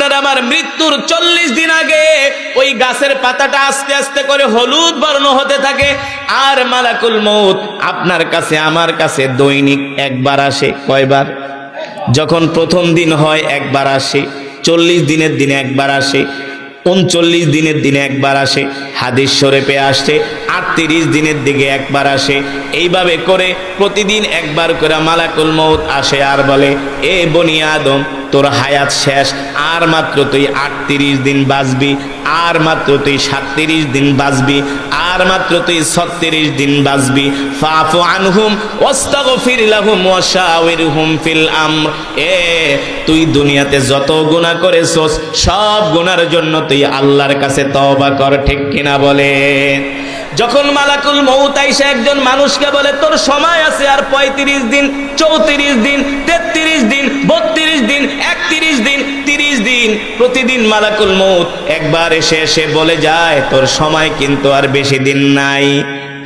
আপনার আমার মৃত্যুর 40 দিন আগে ওই গাছের পাতাটা আস্তে আস্তে করে হলুদ বর্ণ হতে থাকে। আর মালাকুল মউত আপনার কাছে আমার কাছে দৈনিক একবার আসে। কয়বার? যখন প্রথম দিন হয় একবার আসে, 40 দিনের দিনে একবার আসে, 39 দিনের দিনে একবার আসে, হাদিস শরীফে আসছে 38 দিনের দিকে একবার আসে। এইভাবে করে প্রতিদিন একবার করে মালাকুল মউত আসে আর বলে, এ বনি আদম, তোর হায়াত শেষ, আর মাত্র তুই 38 দিন বাঁচবি, আর মাত্র তুই 37 দিন বাঁচবি, আর মাত্র তুই 36 দিন বাঁচবি। ফাফু আনহুম ওয়াস্তাগফির লাহুম ওয়াশাওিরহুম ফিল আমর। তুই দুনিয়াতে যত গুনাহ করেছস সব গুনার জন্য তুই আল্লাহর কাছে তওবা কর। ঠিক কিনা বলেন? যখন মালাকুল মউত আইসা একজন মানুষকে বলে, তোর সময় আছে আর 35 দিন, 34 দিন, 33 দিন, 32 দিন, 31 দিন, 30 দিন, প্রতিদিন মালাকুল মউত একবার এসে এসে বলে যায়, তোর সময় কিন্তু আর বেশি দিন নাই।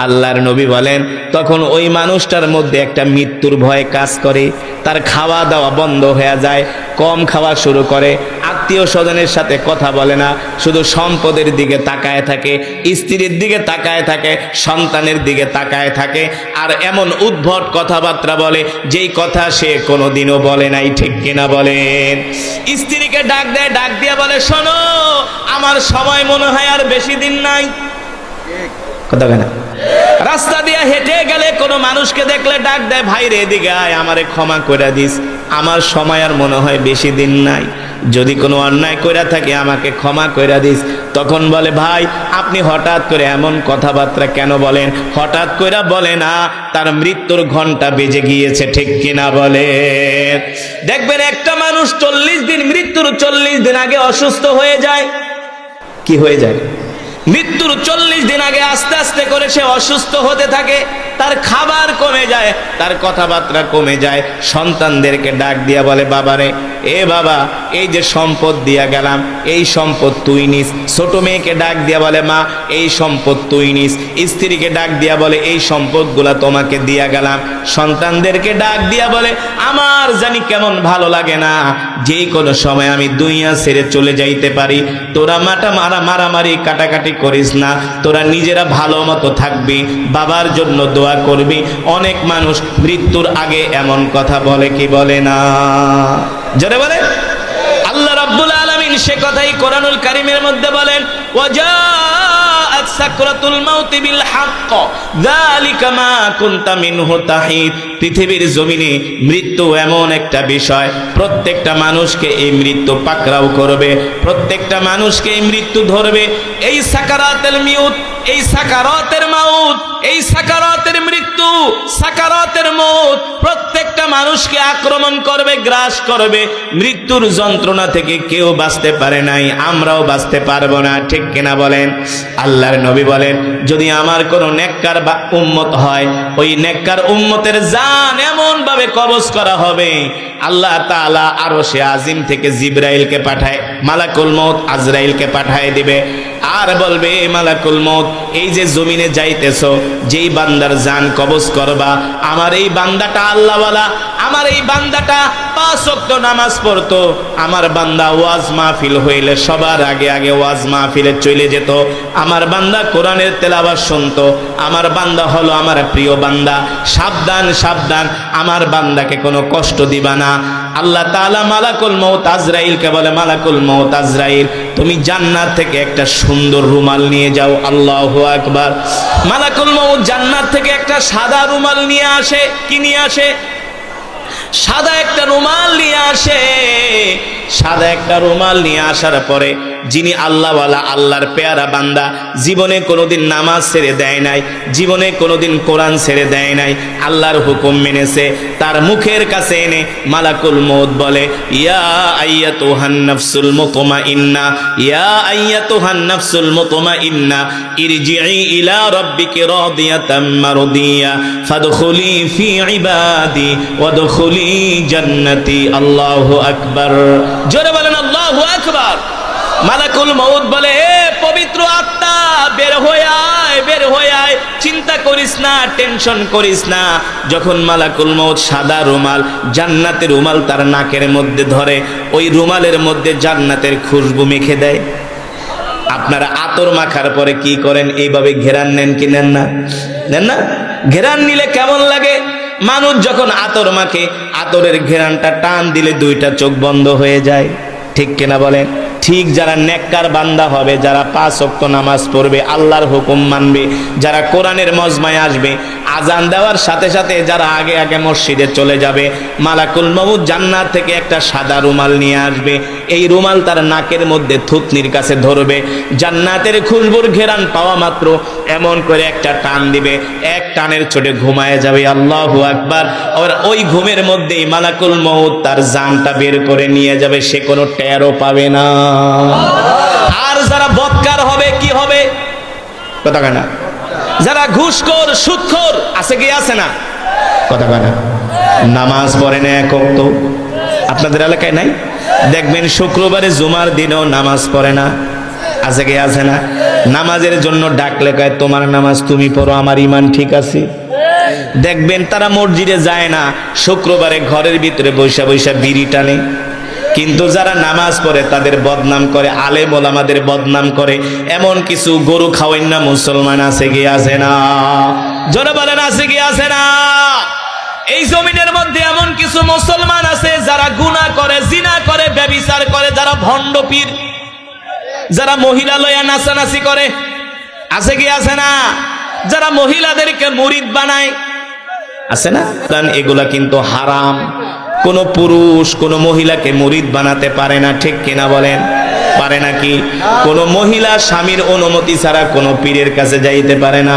আল্লাহর নবী বলেন, তখন ওই মানুষটার মধ্যে একটা মৃত্যুর ভয় কাজ করে, তার খাওয়া দাওয়া বন্ধ হয়ে যায়, কম খাওয়া শুরু করে, আত্মীয় স্বজনের সাথে কথা বলে না, শুধু সম্পদের দিকে তাকায় থাকে, স্ত্রীর দিকে তাকায় থাকে, সন্তানের দিকে তাকায় থাকে, আর এমন উদ্ভট কথাবার্তা বলে যেই কথা সে কোনোদিনও বলে নাই। ঠিক কিনা বলেন? স্ত্রীকে ডাক দেয়, ডাক দিয়ে বলে, শোনো, আমার সময় মনে হয় আর বেশি দিন নাই। কথা কেনা? রাস্তা দিয়ে হেঁটে গেলে কোনো মানুষকে দেখলে ডাক দেয়, ভাই রে এদিকে আয়, আমারে ক্ষমা করে দিস, আমার সময় আর মনে হয় বেশি দিন নাই, যদি কোনো অন্যায় কইরা থাকে আমাকে ক্ষমা কইরা দিস। তখন বলে, ভাই আপনি হঠাৎ করে এমন কথাবার্তা কেন বলেন? হঠাৎ কইরা বলে না, তার মৃত্যুর ঘন্টা বেজে গিয়েছে। ঠিক কিনা বলে? দেখবেন একটা মানুষ 40 দিন, মৃত্যুর 40 দিন আগে অসুস্থ হয়ে যায়। কি হয়ে যায়? মৃত্যুর 40 দিন আগে আস্তে আস্তে করে সে অসুস্থ হতে থাকে, তার খাবার কমে যায়, তার কথাবার্তা কমে যায়। সন্তানদেরকে ডাক দিয়া বলে, বাবারে, এ বাবা, এই যে সম্পদ দিয়া গেলাম, এই সম্পদ তুই নিস। ছোট মেয়েকে ডাক দিয়া বলে, মা, এই সম্পদ তুই নিস। স্ত্রীকে ডাক দিয়া বলে, এই সম্পদগুলা তোমাকে দিয়া গেলাম। সন্তানদেরকে ডাক দিয়া বলে, আমার জানি কেমন ভালো লাগে না, যেই কোনো সময় আমি দুনিয়া ছেড়ে চলে যাইতে পারি, তোরা মারামারি কাটাকাটি করিস না, তোরা নিজেরা ভালো মতো থাকবি, বাবার জন্য দোয়া করবি। অনেক মানুষ মৃত্যুর আগে এমন কথা বলে কি বলে না? জোরে বলে। আল্লাহ রাব্বুল আলামিন সে কথাই কোরআনুল কারীমের মধ্যে বলেন, ওয়াজাআত সাকরাতুল মাউতি বিল হক যালিকা মা কুনতা মিনহু তাহিদ। পৃথিবীর জমিনে মৃত্যু এমন একটা বিষয়, প্রত্যেকটা মানুষকে এই মৃত্যু পাকড়াও করবে, প্রত্যেকটা মানুষকে এই মৃত্যু ধরবে। এই সাকারাতুল মাউত, এই সাকারাতের মাউত, এই সাকারাতের মৃত্যু, সাকারাতের মউত প্রত্যেকটা মানুষকে আক্রমণ করবে, গ্রাস করবে। মৃত্যুর যন্ত্রণা থেকে কেউ বাঁচতে পারে নাই, আমরাও বাঁচতে পারবো না। ঠিক কিনা বলেন? আল্লাহর নবী বলেন, যদি আমার কোনো নেককার উম্মত হয়, ওই নেককার উম্মতের জান এমন ভাবে কবজ করা হবে, আল্লাহ তাআলা আরশে আজিম থেকে জিবরাইলকে পাঠায়, মালাকুল মউত আজরাইলকে পাঠায় দিবে, আর বলবে, মালাকুল মউত, এই যে জমিনে যাইতেছো, যেই বান্দার জান কবজ করবা, আমার এই বান্দাটা আল্লাহওয়ালা, আমার এই বান্দাটা 5 ওয়াক্ত নামাজ পড়তো, আমার বান্দা ওয়াজ মাহফিল হইলে সবার আগে আগে ওয়াজ মাহফিলে চলে যেত, আমার বান্দা কোরআনের তেলাওয়াত শুনতো, আমার বান্দা হলো আমার প্রিয় বান্দা, সাবধান সাবধান, আমার বান্দাকে কোনো কষ্ট দিবা না। আল্লাহ তাআলা মালাকুল মউত আজরাইলকে বলে, মালাকুল মউত আজরাইল, তুমি জান্নাত থেকে একটা সুন্দর রুমাল নিয়ে যাও। আল্লাহু আকবার। মালাকুল মউত জান্নাত থেকে একটা সাদা রুমাল নিয়ে আসে। কি নিয়ে আসে? সাদা একটা রুমাল নিয়ে আসে। সাদা একটা রুমাল নিয়ে আসার পরে যিনি আল্লাহওয়ালা, আল্লাহর পেয়ারা বান্দা, জীবনে কোনোদিন নামাজ ছেড়ে দেয় নাই, জীবনে কোনোদিন কোরআন ছেড়ে দেয় নাই, আল্লাহর হুকুম মেনেছে, তার মুখের কাছে এনে মালাকুল মউত বলে, ইয়া আইয়াতুহান নাফসুল মুতমাইন্না, ইয়া আইয়াতুহান নাফসুল মুতমাইন্না, ইরজিই ইলা রাব্বিকি রাদিয়াতাম মারদিয়া ফাদখুলি ফি ইবাদি ওয়াদখুলি জান্নাতি। আল্লাহু আকবার। জোরে বলেন আল্লাহু আকবার। মালাকুল মউত বলে, এ পবিত্র আত্মা বের হয়ে আয়, বের হয়ে আয়, চিন্তা করিস না, টেনশন করিস না। যখন মালাকুল মউত সাদা রুমাল, জান্নাতের রুমাল তার নাকের মধ্যে ধরে, ওই রুমালের মধ্যে জান্নাতের খুশবু মেখে দেয়। আপনারা আতর মাখার পরে কি করেন? এইভাবে ঘেরান নেন কি নেন না? নেন না? ঘেরান নিলে কেমন লাগে? মানুষ যখন আতর মাখে, আতরের ঘেরানটা টান দিলে দুইটা চোখ বন্ধ হয়ে যায়, ঠিক কিনা বলেন? ঠিক যারা নেককার বান্দা হবে, যারা 5 ওয়াক্ত নামাজ পড়বে, আল্লাহর হুকুম মানবে, যারা কোরআনের মজমায় আসবে, আজান দেওয়ার সাথে সাথে যারা আগে আগে মসজিদে চলে যাবে, মালাকুল মউত জান্নাত থেকে একটা সাদা রুমাল নিয়ে আসবে। এই রুমাল তার নাকের মধ্যে থুতনির কাছে ধরবে, জান্নাতের খুশবুর ঘেরান পাওয়া মাত্র এমন করে একটা টান দিবে, এক টানের চোটে ঘুমায় যাবে। আল্লাহু আকবার। আর ওই ঘুমের মধ্যেই মালাকুল মউত তার জানটা বের করে নিয়ে যাবে, সে কোনো টেরও পাবে না। আর যারা বদকার হবে কি হবে? কথা কানা। যারা ঘুষখোর, সুদখোর আছে কি আছে না? কথা কানা। নামাজ পড়ে না এক ওয়াক্ত, আপনাদের এলাকায় নাই? দেখবেন শুক্রবারে জুমার দিনও নামাজ পড়ে না, আছে কি আছে না? নামাজের জন্য ডাকলে কয় তোমার নামাজ তুমি পড়ো, আমার ঈমান ঠিক আছে। দেখবেন তারা মসজিদে যায় না, শুক্রবারে ঘরের ভিতরে বৈশা বৈশা বিড়ি টানে। কিন্তু যারা নামাজ পড়ে তাদের বদনাম করে, আলেম ওলামাদের বদনাম করে। এমন কিছু গরু খাওয়াই না মুসলমান আছে কি আছে না? জোরে বলেন আছে কি আছে না? এই জমিনের মধ্যে এমন কিছু মুসলমান আছে যারা গুনাহ করে, জিনা করে, ব্যভিচার করে, যারা ভণ্ড পীর, যারা মহিলা লয়া নাচানাচি করে, আছে কি আছে না? যারা মহিলাদেরকে মুরিদ বানায়, আছে না? এগুলা কিন্তু হারাম। কোন পুরুষ কোন মহিলাকে মুরিদ বানাতে পারে না, ঠিক কিনা বলেন? পারে নাকি? কোন মহিলা স্বামীর অনুমতি ছাড়া কোন পীরের কাছে যাইতে পারে না।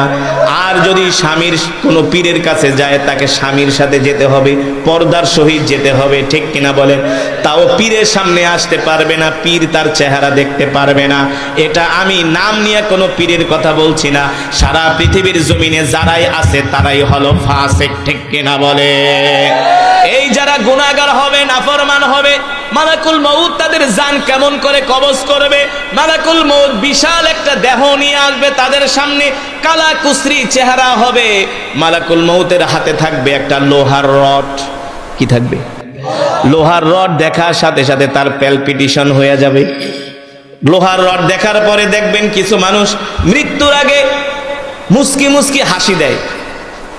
আর যদি স্বামীর কোন পীরের কাছে যায়, তাকে স্বামীর সাথে যেতে হবে, পর্দার সহিত যেতে হবে, ঠিক কিনা বলেন? তাও পীরের সামনে আসতে পারবে না, পীর তার চেহারা দেখতে পারবে না। এটা আমি নাম নিয়ে কোনো পীরের কথা বলছি না, সারা পৃথিবীর জমিনে যারাই আছে তারাই হলো ফাসিক, ঠিক কিনা বলে? এই যারা গুনাহগার হবে, নাফরমান হবে, মালাকুল মউত তাদের জান কেমন করে কবজ করবে? মালাকুল মউত বিশাল একটা দেহ নিয়ে আসবে, তাদের সামনে কালা কুসরি চেহারা হবে। মালাকুল মউতের হাতে থাকবে একটা লোহার রড। কি থাকবে? লোহার রড। দেখার সাথে সাথে তার প্যালপিটেশন হয়ে যাবে। লোহার রড দেখার পরে দেখবেন কিছু মানুষ মৃত্যুর আগে মুস্কি মুস্কি হাসি দেয়।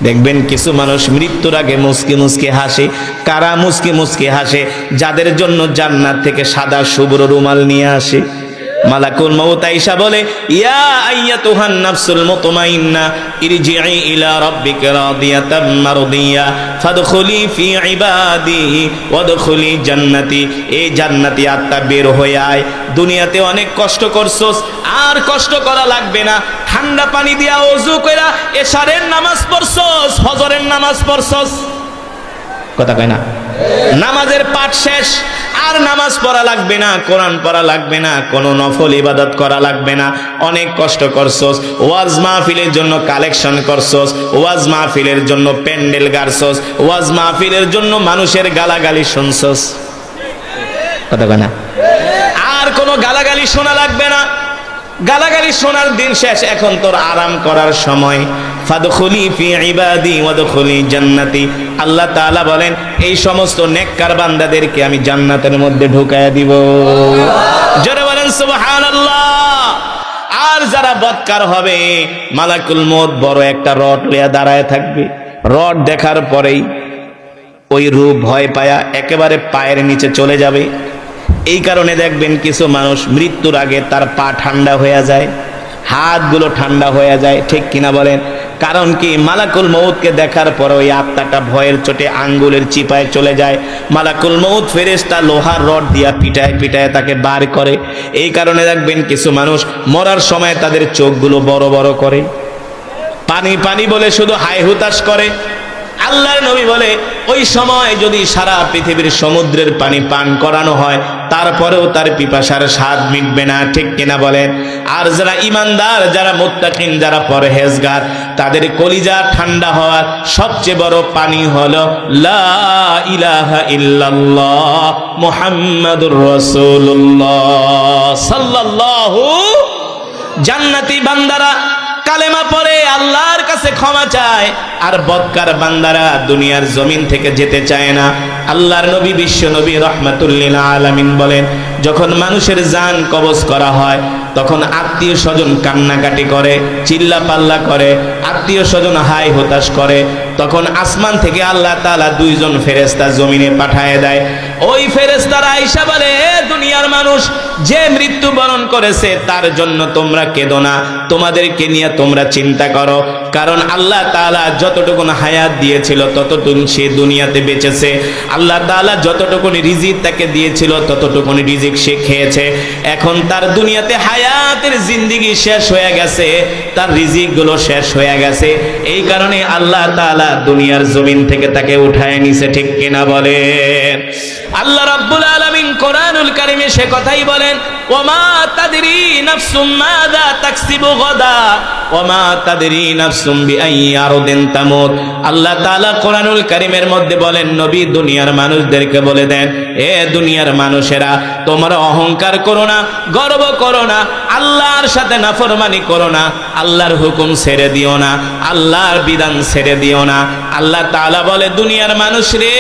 দেখবেন কিছু মানুষ মৃত্যুর আগে মুস্কি মুস্কি হাসে। কারা মুস্কি মুস্কি হাসে? যাদের জন্য জান্নাত থেকে সাদা শুভ্র রুমাল নিয়ে আসে। মালাকুল মউত আয়েশা বলে, ইয়া আইয়াতুহান নাফসুল মুতমাইন্না ইরজিই ইলা রাব্বিকা রাদিয়াতাম মারদিয়া ফাদখুলি ফি ইবাদি ওয়াদখুলি জান্নাতি। এই জান্নাতি আত্মা বের হয়ে আয়। দুনিয়াতে অনেক কষ্ট করছস, আর কষ্ট করা লাগবে না। ঠান্ডা পানি দিয়া ওযু কইরা এশারের নামাজ পড়ছস, ফজরের নামাজ পড়ছস, কথা কয় না? নামাজের পাঠ শেষ, আর নামাজ পড়া লাগবে না, কোরআন পড়া লাগবে না, কোনো নফল ইবাদত করা লাগবে না। অনেক কষ্ট করছস, ওয়াজ মাহফিলের জন্য কালেকশন করছস, ওয়াজ মাহফিলের জন্য প্যান্ডেল গাড়ছস, ওয়াজ মাহফিলের জন্য মানুষের গালাগালি শুনছস, কথা কয় না? আর কোনো গালাগালি শোনা লাগবে না। গালাগালি শোনার দিন শেষ, এখন তোর আরাম করার সময়। ফাদখুলি ফি ইবাদি ওয়াদখুলি জান্নাতি। আল্লাহ তাআলা বলেন, এই সমস্ত নেককার বান্দাদেরকে আমি জান্নাতের মধ্যে ঢুকায়া দিব। জোরে বলেন সুবহানাল্লাহ। আর যারা বদকার হবে, মালাকুল মউত বড় একটা রড লইয়া দাঁড়ায় থাকবে। রড দেখার পরেই ওই রূপ ভয় পায়া একেবারে পায়ের নিচে চলে যাবে। এই কারণে দেখবেন কিছু মানুষ মৃত্যুর আগে তার পা ঠান্ডা হয়ে যায়, হাতগুলো ঠান্ডা হয়ে যায়, ঠিক কিনা বলেন? কারণ কি? মালাকুল মউতকে দেখার পরে ওই আত্মাটা ভয়ের চোটে আঙ্গুলের চিপায় চলে যায়। মালাকুল মউত ফেরেশতা লোহার রড দিয়া পিটায় পিটায় তাকে বার করে। এই কারণে দেখবেন কিছু মানুষ মরার সময় তাদের চোখগুলো বড় বড় করে, পানি পানি বলে শুধু হাই হুতাশ করে। আল্লাহর নবী বলে, ওই সময় যদি সারা পৃথিবীর সমুদ্রের পানি পান করানো হয়, তারপরেও তার পিপাসার স্বাদ মিটবে না, ঠিক কিনা বলেন? আর যারা ইমানদার, যারা মুত্তাকিন, যারা পরহেজগার, তাদের কলিজা ঠান্ডা হওয়ার সবচেয়ে বড় পানি হলো লা ইলাহা ইল্লাল্লাহ মুহাম্মাদুর রাসূলুল্লাহ সাল্লাল্লাহু জান্নাতি বান্দারা কালেমা পড়ে আল্লাহর কাছে ক্ষমা চায়, আর বদকার বান্দারা দুনিয়ার জমিন থেকে যেতে চায় না। আল্লাহর নবী বিশ্ব নবী রহমাতুল্লিল আলামিন বলেন, যখন মানুষের জান কবজ করা হয় তখন আত্মীয় স্বজন কান্নাকাটি করে, চিল্লা পাল্লা করে, আত্মীয় স্বজন হাই হতাশ করে। তখন আসমান থেকে আল্লাহ তাআলা দুইজন ফেরেশতা জমিনে পাঠায় দেয়। ওই ফেরেশতারা আয়েশা বলে, দুনিয়ার মানুষ যে মৃত্যুবরণ করেছে তার জন্য তোমরা কেঁদো না, তোমাদেরকে নিয়ে তোমরা চিন্তা করো। কারণ আল্লাহ তাআলা যতটুকু হায়াত দিয়েছিল ততটুকু সে দুনিয়াতে বেঁচেছে। আল্লাহ তাআলা যতটুকু রিজিক তাকে দিয়েছিল ততটুকু রিজিক সে খেয়েছে। এখন তার দুনিয়াতে হায়াতের জিন্দেগি শেষ হয়ে গেছে, তার রিজিক গুলো শেষ হয়ে গেছে। এই কারণে আল্লাহ তাআলা দুনিয়ার জমিন থেকে তাকে উঠায় নিছে। ঠিক কিনা বলেন? আল্লাহ রাব্বুল আলামিন কোরআনুল কারীমে সে কথাই বলেন, ওমা তাদরি নাফসুম মাযা তাকসিবু গাদা ওমা তাদরি নাফসুম বিআইয়ি আরদিন তামুত। আল্লাহ তাআলা কোরআনুল কারীমের মধ্যে বলেন, নবী দুনিয়ার মানুষদেরকে বলে দেন, এ দুনিয়ার মানুষেরা, তোমরা অহংকার করো না, গর্ব করো না, আল্লাহর সাথে নাফরমানি করো না, আল্লাহর হুকুম ছেড়ে দিও না, আল্লাহর বিধান ছেড়ে দিও না। আল্লাহ তাআলা বলে, দুনিয়ার মানুষ রে,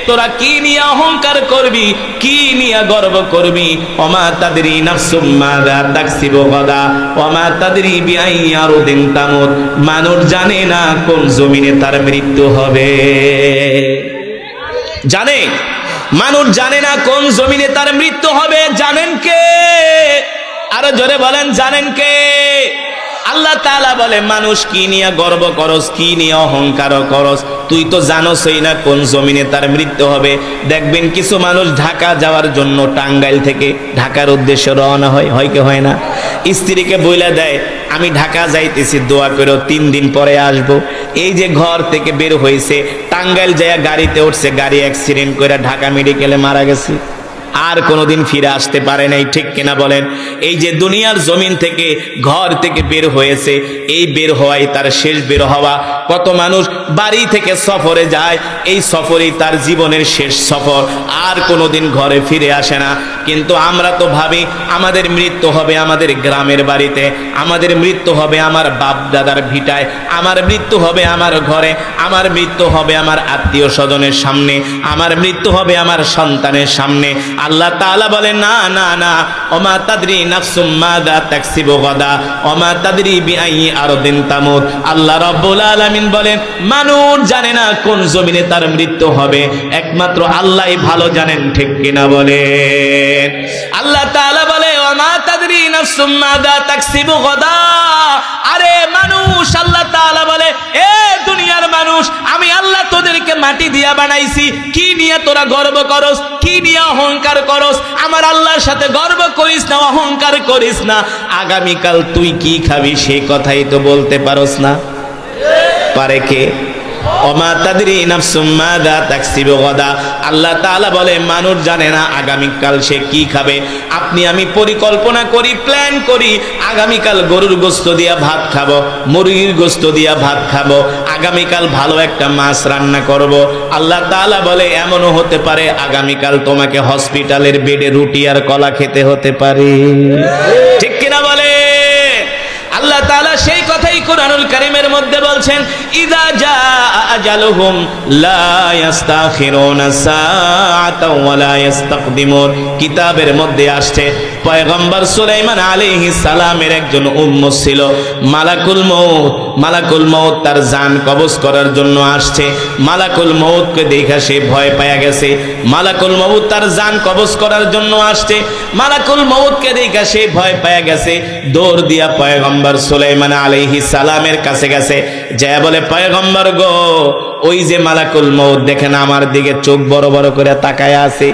তোরা কি নিয়ে অহংকার করবি, কি নিয়ে গর্ব করবি? ওমা তাদরি নাফসুম মাযা তাকসিবু গাদা ওমা তাদরি বিআইয়ি আরদিন তামুত। মানুষ জানে না কোন জমিনে তার মৃত্যু হবে। জানে? মানুষ জানে না কোন জমিনে তার মৃত্যু হবে। জানেন কে? আরো জোরে বলেন, জানেন কে? আল্লাহ তাআলা বলে, মানুষ কি নিয়ে গর্ব করস, কি নিয়ে অহংকার করস? তুই তো জানোসই না কোন জমিনে তার মৃত্যু হবে। দেখবেন কিছু মানুষ ঢাকা যাওয়ার জন্য টাঙ্গাইল থেকে ঢাকার উদ্দেশ্যে রওনা হয় কি হয় না? স্ত্রীকে বইলা দেয়, আমি ঢাকা যাইতেছি, দোয়া করো 3 দিন পরে আসবো। এই যে ঘর থেকে বের হয়েছে, টাঙ্গাইল যায় গাড়িতে উঠছে, গাড়ি অ্যাক্সিডেন্ট করে ঢাকা মেডিকেলে মারা গেছে, আর কোনোদিন ফিরে আসতে পারে নাই। ঠিক কিনা বলেন? এই যে দুনিয়ার জমিন থেকে ঘর থেকে বের হয়েছে, এই বের হওয়াই তার শেষ বের হওয়া। কত মানুষ বাড়ি থেকে সফরে যায়, এই সফরেই তার জীবনের শেষ সফর, আর কোনোদিন ঘরে ফিরে আসে না। কিন্তু আমরা তো ভাবি আমাদের মৃত্যু হবে আমাদের গ্রামের বাড়িতে, আমাদের মৃত্যু হবে আমার বাপ দাদার ভিটায়, আমার মৃত্যু হবে আমার ঘরে, আমার মৃত্যু হবে আমার আত্মীয় স্বজনের সামনে, আমার মৃত্যু হবে আমার সন্তানের সামনে। আল্লাহ তাআলা বলেন, না না না, ওমা তাদরি নাফসুম মাযা তাকসিবু গাদা ওমা তাদরি বিআইয়ি আরদিন তামুত। আল্লাহ রাব্বুল আলামিন বলেন, মানুষ জানে না কোন জমিনে তার মৃত্যু হবে, একমাত্র আল্লাহই ভালো জানেন। ঠিক কিনা বলেন? আল্লাহ তাআলা বলে, ওমা তাদরি নাফসুম মাযা তাকসিবু গাদা। আরে মানুষ, আল্লাহ তাআলা বলে, এ দুনিয়ার মানুষ, আমি আল্লাহ তোদেরকে মাটি দিয়া বানাইছি, কি নিয়ে তোরা গর্ব করস, কি নিয়ে অহংকার করস? আমার আল্লাহর সাথে গর্ব করিস না, অহংকার করিস না। আগামীকাল তুই কি খাবি সেই কথাই তো বলতে পারস না। পারে কে? ওমা তাদরি নাফসুম মাযা তাকসিবু গাদা। আল্লাহ তাআলা বলে, মানুষ জানে না আগামীকাল সে কি খাবে। আপনি আমি পরিকল্পনা করি, প্ল্যান করি, আগামীকাল গরুর গোশত দিয়া ভাত খাবো, মুরগির গোশত দিয়া ভাত খাবো, আগামীকাল ভালো একটা মাছ রান্না করব। আল্লাহ তাআলা বলে, এমনও হতে পারে আগামীকাল তোমাকে হসপিটালের বেডে রুটি আর কলা খেতে হতে পারে। ঠিক কিনা বলে? আল্লাহ তাআলা সেই কথাই কোরআনুল কারীমের মধ্যে বলছেন, ইযা জাআ আজালুহুম লা ইস্তাখিরুনা সাআতাও ওয়া লা ইস্তাকদিমুন। কিতাবের মধ্যে আসছে, পয়গম্বর সুলাইমান আলাইহিস সালামের একজন উম্মত ছিল, মালাকুল মউত। মালাকুল মউত তার জান কবজ করার জন্য আসছে। মালাকুল মউতকে দেখা সে ভয় পেয়ে গেছে। মালাকুল মউত তার জান কবজ করার জন্য আসছে। মালাকুল মউতকে দেখা সে ভয় পেয়ে গেছে। দৌড় দিয়া পয়গম্বর সুলাইমান আলাইহিস সালামের কাছে গেছে, যায় বলে, পয়গম্বর গো, ওই যে মালাকুল মউত দেখেন আমার দিকে চোখ বড় বড় করে তাকায় আছে,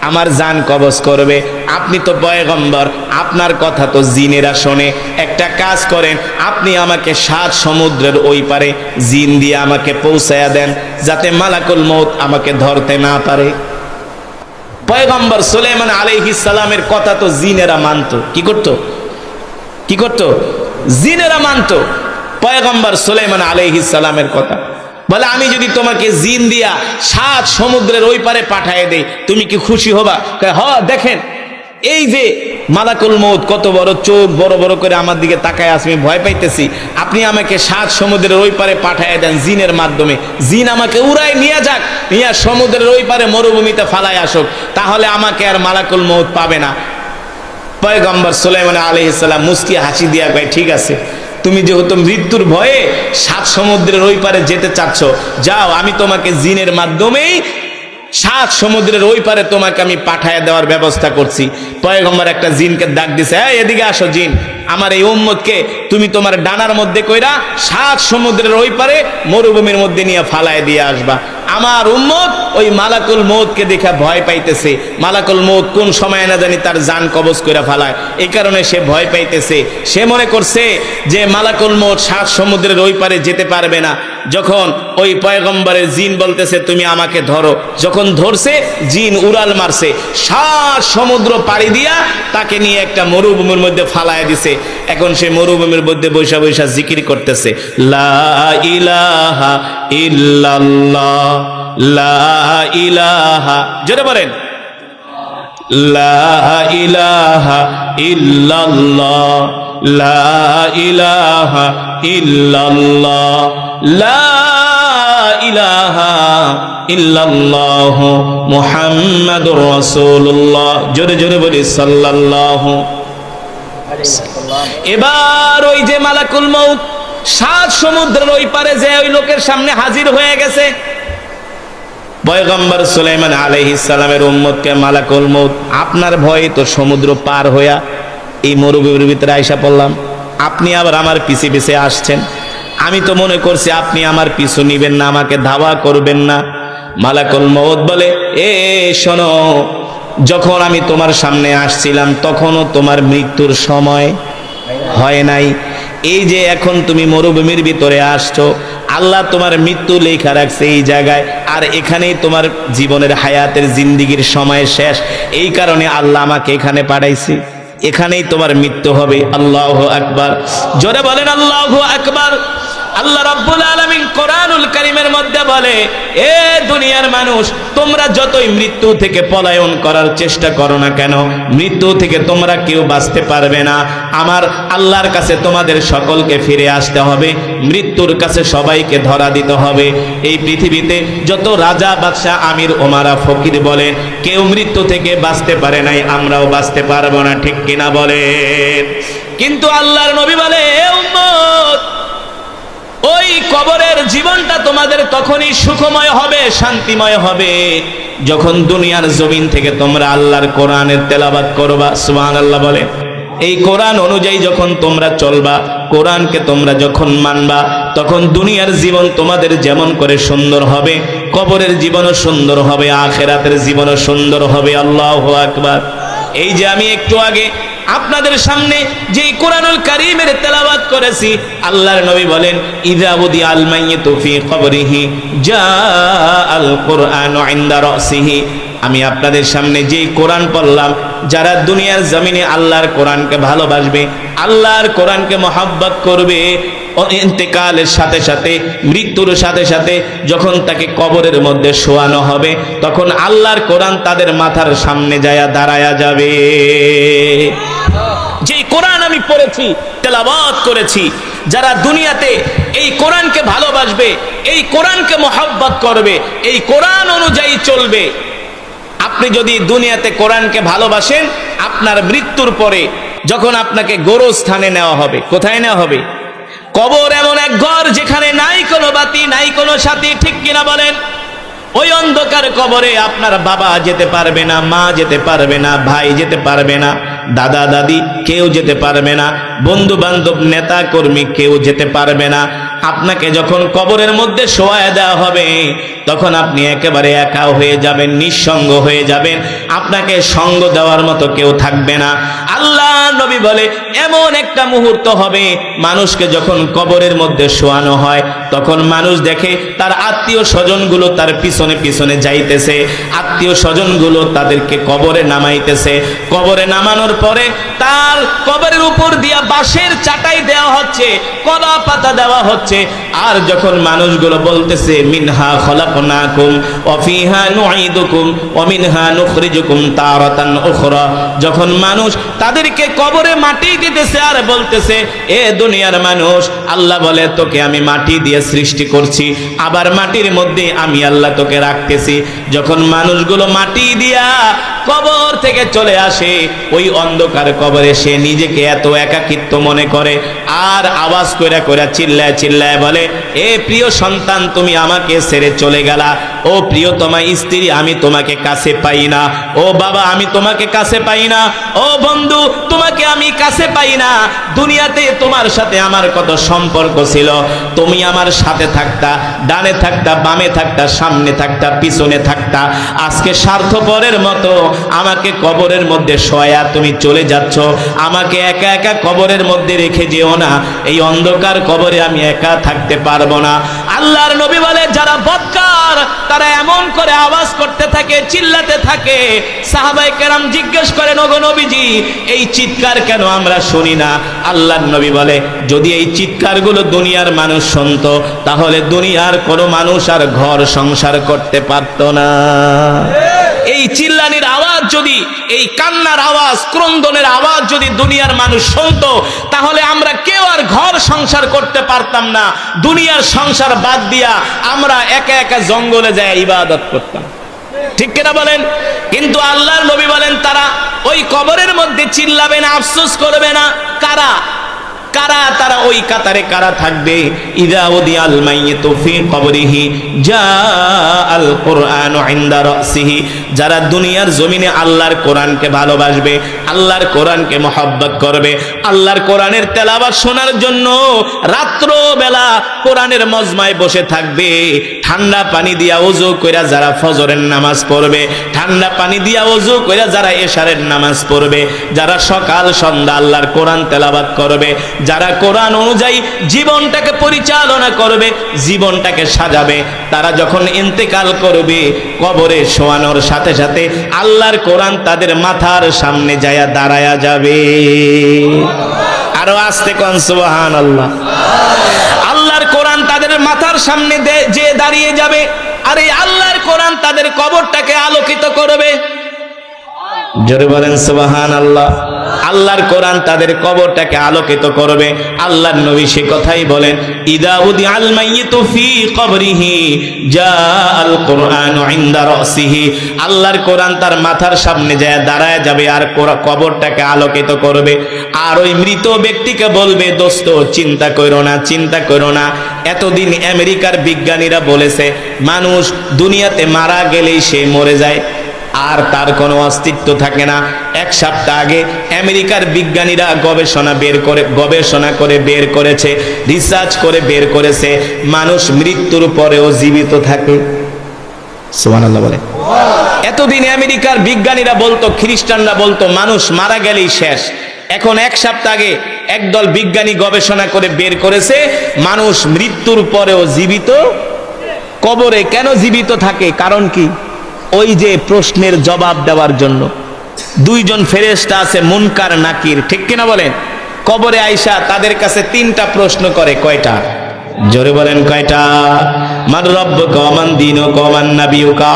আমার জান কবজ করবে। আপনি তো পয়গম্বর, আপনার কথা তো জিনেরা শোনে। একটা কাজ করেন, আপনি আমাকে 7 সমুদ্রের ওই পারে জিন দিয়ে আমাকে পৌঁছায়া দেন, যাতে মালাকুল মউত আমাকে ধরতে না পারে। পয়গম্বর সুলাইমান আলাইহিস সালামের কথা তো জিনেরা মানতো। কি করতো? কি করতো? জিনেরা মানতো পয়গম্বর সুলাইমান আলাইহিস সালামের কথা। বলে, আমি যদি তোমাকে জিন দিয়া 7 সমুদ্রের ওই পারে পাঠিয়ে দেই, তুমি কি খুশি হবা? হ্যাঁ, দেখেন এই যে মালাকুল মউত কত বড় চোখ বড় বড় করে আমার দিকে তাকায় আছে, আমি ভয় পাইতেছি, আপনি আমাকে 7 সমুদ্রের ওই পারে পাঠায় দেন জিনের মাধ্যমে, জিন আমাকে উড়ায় নিয়ে যাক, নিয়ে সমুদ্রের ওই পারে মরুভূমিতে ফালায় আসুক, তাহলে আমাকে আর মালাকুল মউত পাবে না। পয়গম্বর সুলাইমান আলাইহিস সালাম মুস্কি হাসি দিয়া কয়, ঠিক আছে, তুমি যেহেতু মৃত্যুর ভয়ে 7 সমুদ্রের ওই পারে যেতে চাচ্ছ, যাও, আমি তোমাকে জিনের মাধ্যমেই 7 সমুদ্রের ওই পারে তোমাকে আমি পাঠায় দেওয়ার ব্যবস্থা করছি। পয়গম্বর একটা জিনকে ডাক দিছে, এদিকে আসো জিন, আমার এই উম্মতকে তুমি তোমার ডানার মধ্যে কইরা 7 সমুদ্রের ওই পারে মরুভূমির মধ্যে নিয়ে ফালায় দিয়ে আসবা। আমার উম্মত ওই মালাকুল মউতকে দেখে ভয় পাইতেছে, মালাকুল মউত কোন সময় না জানি তার জান কবজ করে ফালায়, এই কারণে সে ভয় পাইতেছে। সে মনে করছে যে মালাকুল মউত 7 সমুদ্রের ওই পারে যেতে পারবে না। যখন ওই পয়গম্বরের জিন বলতেছে তুমি আমাকে ধরো, যখন ধরছে জিন উড়াল মারছে, 7 সমুদ্র পাড়ি দিয়া তাকে নিয়ে একটা মরুভূমির মধ্যে ফালায় দিছে। এখন সে মরুভূমির মধ্যে বৈশা বৈশা জিকির করতেছে, লা ইলাহা ইল্লাল্লাহ, লা ইলাহা, জোরে বলেন, লা ইলাহা ইল্লাল্লাহ, লা ইলাহা ইল্লাল্লাহ, লা ইলাহা ইল্লাল্লাহ মুহাম্মাদুর রাসূলুল্লাহ, জোরে জোরে বলি সাল্লাল্লাহু। এবার ওই যে মালাকুল মউত 7 সমুদ্রের ওই পারে যে ওই লোকের সামনে হাজির হয়ে গেছে। পয়গম্বর সুলাইমান আলাইহিস সালামের উম্মতকে মালাকুল মউত, আপনার ভয়ে তো সমুদ্র পার হইয়া এই মরুভূমির ভিতরে আইসা পড়লাম, আপনি আবার আমার পিছে পিছে আসছেন, আমি তো মনে করছি আপনি আমার পিছু নিবেন না, আমাকে ধাওয়া করবেন না। মালাকুল মউত বলে, শোনো, যখন আমি তোমার সামনে আসছিলাম তখনও তোমার মৃত্যুর সময় হয় নাই, এই যে এখন তুমি মরুভূমির ভিতরে আসছো, আল্লাহ তোমার মৃত্যু লেখা রাখছে এই জায়গায়, আর এখানেই তোমার জীবনের হায়াতের জিন্দিগির সময় শেষ, এই কারণে আল্লাহ আমাকে এখানে পাঠাইছে, এখানেই তোমার মৃত্যু হবে। আল্লাহু আকবার, জোরে বলেন আল্লাহু আকবার। আল্লাহ রাব্বুল আলামিন কোরআনুল কারীমের মধ্যে বলে, এ দুনিয়ার মানুষ, তোমরা যতই মৃত্যু থেকে পলায়ন করার চেষ্টা করো না কেন, মৃত্যু থেকে তোমরা কেউ বাঁচতে পারবে না। আমার আল্লাহর কাছে তোমাদের সকলকে ফিরে আসতে হবে, মৃত্যুর কাছে সবাইকে ধরা দিতে হবে। এই পৃথিবীতে যত রাজা বাদশাহ আমির ওমারা ফকির বলে, কেউ মৃত্যু থেকে বাঁচতে পারে নাই, আমরাও বাঁচতে পারবো না, ঠিক কিনা বলেন? কিন্তু আল্লাহর নবী বলে, এ উম্মত, ওই কবরের জীবনটা তোমাদের তখনই সুখময় হবে, শান্তিময় হবে, যখন দুনিয়ার জমিন থেকে তোমরা আল্লাহর কোরআনের তেলাওয়াত করবা। সুবহানাল্লাহ বলে, এই কোরআন অনুযায়ী যখন তোমরা চলবা, কোরআনকে তোমরা যখন মানবা, তখন দুনিয়ার জীবন তোমাদের যেমন করে সুন্দর হবে, কবরের জীবনও সুন্দর হবে, আখিরাতের জীবনও সুন্দর হবে। আল্লাহু আকবার। এই যে আমি একটু আগে আপনাদের সামনে যে কোরআনুল কারীমের তেলাওয়াত করেছি, আল্লাহর নবী বলেন, ইযা বুদি আল মাইয়িতু ফি কবরিহি জাআল কুরআনু ইনদা রাসিহি। আমি আপনাদের সামনে যেই কোরআন পড়লাম, যারা দুনিয়ার জমিনে আল্লাহর কোরআনকে ভালোবাসবে, আল্লাহর কোরআনকে মহব্বত করবে, ইন্তেকালের সাথে সাথে, মৃত্যুর সাথে সাথে যখন তাকে কবরের মধ্যে শোয়ানো হবে, তখন আল্লাহর কোরআন তাদের মাথার সামনে যায়া দাঁড়ায়া যাবে। যে কোরআন আমি পড়েছি, তেলাওয়াত করেছি, যারা দুনিয়াতে এই কোরআনকে ভালোবাসবে, এই কোরআনকে মহব্বত করবে, এই কোরআন অনুযায়ী চলবে, আপনি যদি দুনিয়াতে কোরআনকে ভালোবাসেন, আপনার মৃত্যুর পরে যখন আপনাকে গোরস্থানে নেওয়া হবে, কোথায় নেওয়া হবে? কবর এমন এক ঘর যেখানে নাই কোনো বাতি, নাই কোনো সাথী, ঠিক কিনা বলেন? ওই অন্ধকার কবরে আপনার বাবা যেতে পারবে না, মা যেতে পারবে না, ভাই যেতে পারবে না, দাদা দাদি কেউ যেতে পারবে না, বন্ধু বান্ধব নেতা কর্মী কেউ যেতে পারবে না। আপনাকে যখন কবরের মধ্যে শোয়ায় দেওয়া হবে, তখন আপনি একেবারে একা হয়ে যাবেন, নিঃসঙ্গ হয়ে যাবেন, আপনাকে সঙ্গ দেওয়ার মতো কেউ থাকবে না। আল্লাহ নবী বলে, এমন একটা মুহূর্ত হবে, মানুষকে যখন কবরের মধ্যে শোয়ানো হয়, তখন মানুষ দেখে তার আত্মীয় স্বজনগুলো তার পিছনে পিছনে যাইতেছে, আত্মীয় স্বজনগুলো তাদেরকে কবরে নামাইতেছে। কবরে নামানোর পরে তার কবরের উপর দিয়া বাঁশের চাটাই দেওয়া হচ্ছে, কলা পাতা দেওয়া হচ্ছে, ভালোবাসে। আর যখন মানুষগুলো বলতেছে মিনহা খলাকনাকুম ওয়া ফিহা নুঈদুকুম ওয়া মিনহা নুখরিজুকুম তারাতান উখরা, যখন মানুষ তাদেরকে কবরে মাটি দিতেছে আর বলতেছে এ দুনিয়ার মানুষ, আল্লাহ বলে তোকে আমি মাটি দিয়ে সৃষ্টি করছি, আবার মাটির মধ্যে আমি আল্লাহ তোকে রাখতেছি। যখন মানুষগুলো মাটি দিয়া কবর থেকে চলে আসে, ওই অন্ধকার কবরে সে নিজেকে এত একাকিত্ব মনে করে আর আওয়াজ কইরা কইরা চিল্লায় চিল্লায় বলে এ প্রিয় সন্তান তুমি আমাকে ছেড়ে চলে গেলা, ও প্রিয়তমা স্ত্রী আমি তোমাকে কাছে পাই না, ও বাবা আমি তোমাকে কাছে পাই না, ও বন্ধু তোমাকে আমি কাছে পাই না। দুনিয়াতে তোমার সাথে আমার কত সম্পর্ক ছিল, তুমি আমার সাথে থাকতা, ডানে থাকতা, বামে থাকতা, সামনে থাকতা, পিছনে থাকতা। আজকে স্বার্থপরের মতো আমাকে কবরের মধ্যে শোয়া তুমি চলে যাচ্ছ, আমাকে একা একা কবরের মধ্যে রেখে যেও না, এই অন্ধকার কবরে আমি একা থাকতে পারবো না। আল্লাহর নবী বলে যারা বদকার তারা এমন করে আওয়াজ করতে থাকে, চিল্লাতে থাকে। সাহাবায়ে কেরাম জিজ্ঞেস করেন ওগো নবীজি এই চিৎকার কেন আমরা শুনি না? আল্লাহর নবী বলে যদি এই চিৎকারগুলো দুনিয়ার মানুষ শুনতো তাহলে দুনিয়ার কোনো মানুষ আর ঘর সংসার করতে পারতো না। এই চিল্লানির আওয়াজ যদি, এই কান্নার আওয়াজ, ক্রন্দনের আওয়াজ যদি দুনিয়ার মানুষ শুনতো তাহলে আমরা কেউ আর ঘর সংসার করতে পারতাম না। দুনিয়ার সংসার বাদ দিয়া আমরা একা একা জঙ্গলে যায় ইবাদত করতাম, ঠিক কিনা বলেন? কিন্তু আল্লাহর নবী বলেন তারা ওই কবরের মধ্যে চিল্লাবে না, আফসোস করবে না। কারা কারা তারা ওই কাতারে কারা থাকবে? ইযা উদিয়াল মাইয়িতু ফি কবরিহি জাআল কুরআনু ইনদা রাসিহি, যারা দুনিয়ার জমিনে আল্লাহর কোরআনকে ভালোবাসবে, আল্লাহর কোরআনকে মহব্বত করবে, আল্লাহর কোরআনের তেলাওয়াত শোনার জন্য রাত্র বেলা কোরআনের মজমায় বসে থাকবে, ঠান্ডা পানি দিয়া ওযু কইরা যারা ফজরের নামাজ পড়বে, ঠান্ডা পানি দিয়া ওযু কইরা যারা এশারের নামাজ পড়বে, যারা সকাল সন্ধ্যা আল্লাহর কোরআন তেলাওয়াত করবে, যারা কোরআন অনুযায়ী জীবনটাকে পরিচালনা করবে, জীবনটাকে সাজাবে, তারা যখন ইন্তেকাল করবে কবরে শোয়ানোর সাথে সাথে আল্লাহর কোরআন তাদের মাথার সামনে যায়া দাঁড়ায়া যাবে। আরো আস্তে কোন সুবহানাল্লাহ। আল্লাহর কোরআন তাদের মাথার সামনে যে দাঁড়িয়ে যাবে, আর এই আল্লাহর কোরআন তাদের কবরটাকে আলোকিত করবে। জোরে বলেন সুবহানাল্লাহ। আল্লাহর কোরআন তাদের কবরটাকে আলোকিত করবে। আল্লাহর নবী সে কথাই বলেন ইদা উদিআল মাইয়িতু ফি কবরিহি জাআল কুরআনু ইনদা রাসিহি, আল্লাহর কোরআন তার মাথার সামনে যায় দাঁড়ায় যাবে আর কবরটাকে আলোকিত করবে। আর ওই মৃত ব্যক্তিকে বলবে দোস্ত চিন্তা করো না, চিন্তা করো না। এতদিন আমেরিকার বিজ্ঞানীরা বলেছে মানুষ দুনিয়াতে মারা গেলেই সে মরে যায় আর তার কোনো অস্তিত্ব থাকে না। এক সপ্তাহ আগে আমেরিকার বিজ্ঞানীরা গবেষণা করে বের করেছে, রিসার্চ করে বের করেছে মানুষ মৃত্যুর পরেও জীবিত থাকে। সুবহানাল্লাহ বলে। এতদিন আমেরিকার বিজ্ঞানীরা বলতো, খ্রিস্টানরা বলতো মানুষ মারা গেলেই শেষ। এখন এক সপ্তাহ আগে একদল বিজ্ঞানী গবেষণা করে বের করেছে মানুষ মৃত্যুর পরেও জীবিত। কবরে কেন জীবিত থাকে? কারণ কি? ওই যে প্রশ্নের জবাব দেওয়ার জন্য দুইজন ফেরেশতা আছে মুনকার নাকির, ঠিক কিনা বলেন? কবরে আইসা তাদের কাছে তিনটা প্রশ্ন করে। কয়টা? জোরে বলেন কয়টা? মান রব্বুকা ওয়া মান দীনুকা ওয়া মান নাবিয়ুকা।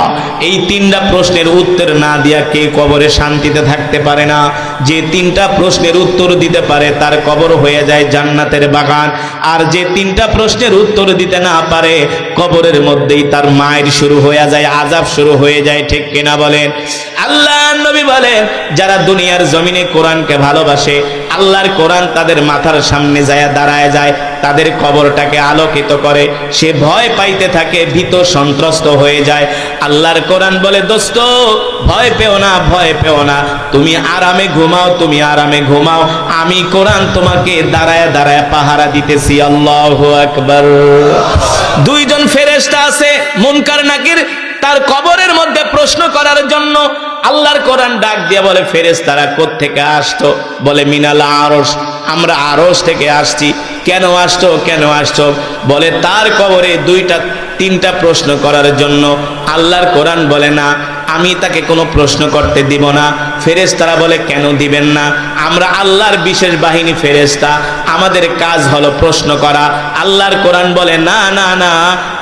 এই তিনটা প্রশ্নের উত্তর না দিয়া কে কবরে শান্তিতে থাকতে পারে না। যে তিনটা প্রশ্নের উত্তর দিতে পারে তার কবর হয়ে যায় জান্নাতের বাগান। আর যে তিনটা প্রশ্নের উত্তর দিতে না পারে কবরের মধ্যেই তার মায়ের শুরু হয়ে যায়, আযাব শুরু হয়ে যায়, ঠিক কিনা বলেন? আল্লাহর নবী বলেন যারা দুনিয়ার জমিনে কোরআনকে ভালোবাসে, আল্লাহর কোরআন তাদের মাথার সামনে যায় দাঁড়ায় যায়, তাদের কবরটাকে আলোকিত করে, সে ভয় পাইতে থাকে, ভীত সন্ত্রস্ত হয়ে যায়। আল্লাহর কোরআন বলে দোস্ত ভয় পেও না, ভয় পেও না, তুমি আরামে ঘুমাও, তুমি আরামে ঘুমাও, আমি কোরআন তোমাকে দাঁড়ায় দাঁড়ায় পাহারা দিতেছি। আল্লাহু আকবার। দুইজন ফেরেশতা আছে মুনকার নাকির, তার কবরের মধ্যে প্রশ্ন করার জন্য আল্লাহর কোরআন ডাক দিয়ে বলে ফেরেশতারা কোত্থেকে আসতো? বলে মিনাল আরশ, আমরা আরশ থেকে আসছি। কেন আসছো, কেন আসছো? বলে তার কবরে তিনটা প্রশ্ন করার জন্য। আল্লাহর কোরআন বলে না, আমি তাকে কোনো প্রশ্ন করতে দিব না। ফেরেশতারা বলে কেন দিবেন না? আমরা আল্লাহর বিশেষ বাহিনী ফেরেশতা, আমাদের কাজ হলো প্রশ্ন করা। আল্লাহর কোরআন বলে না না না,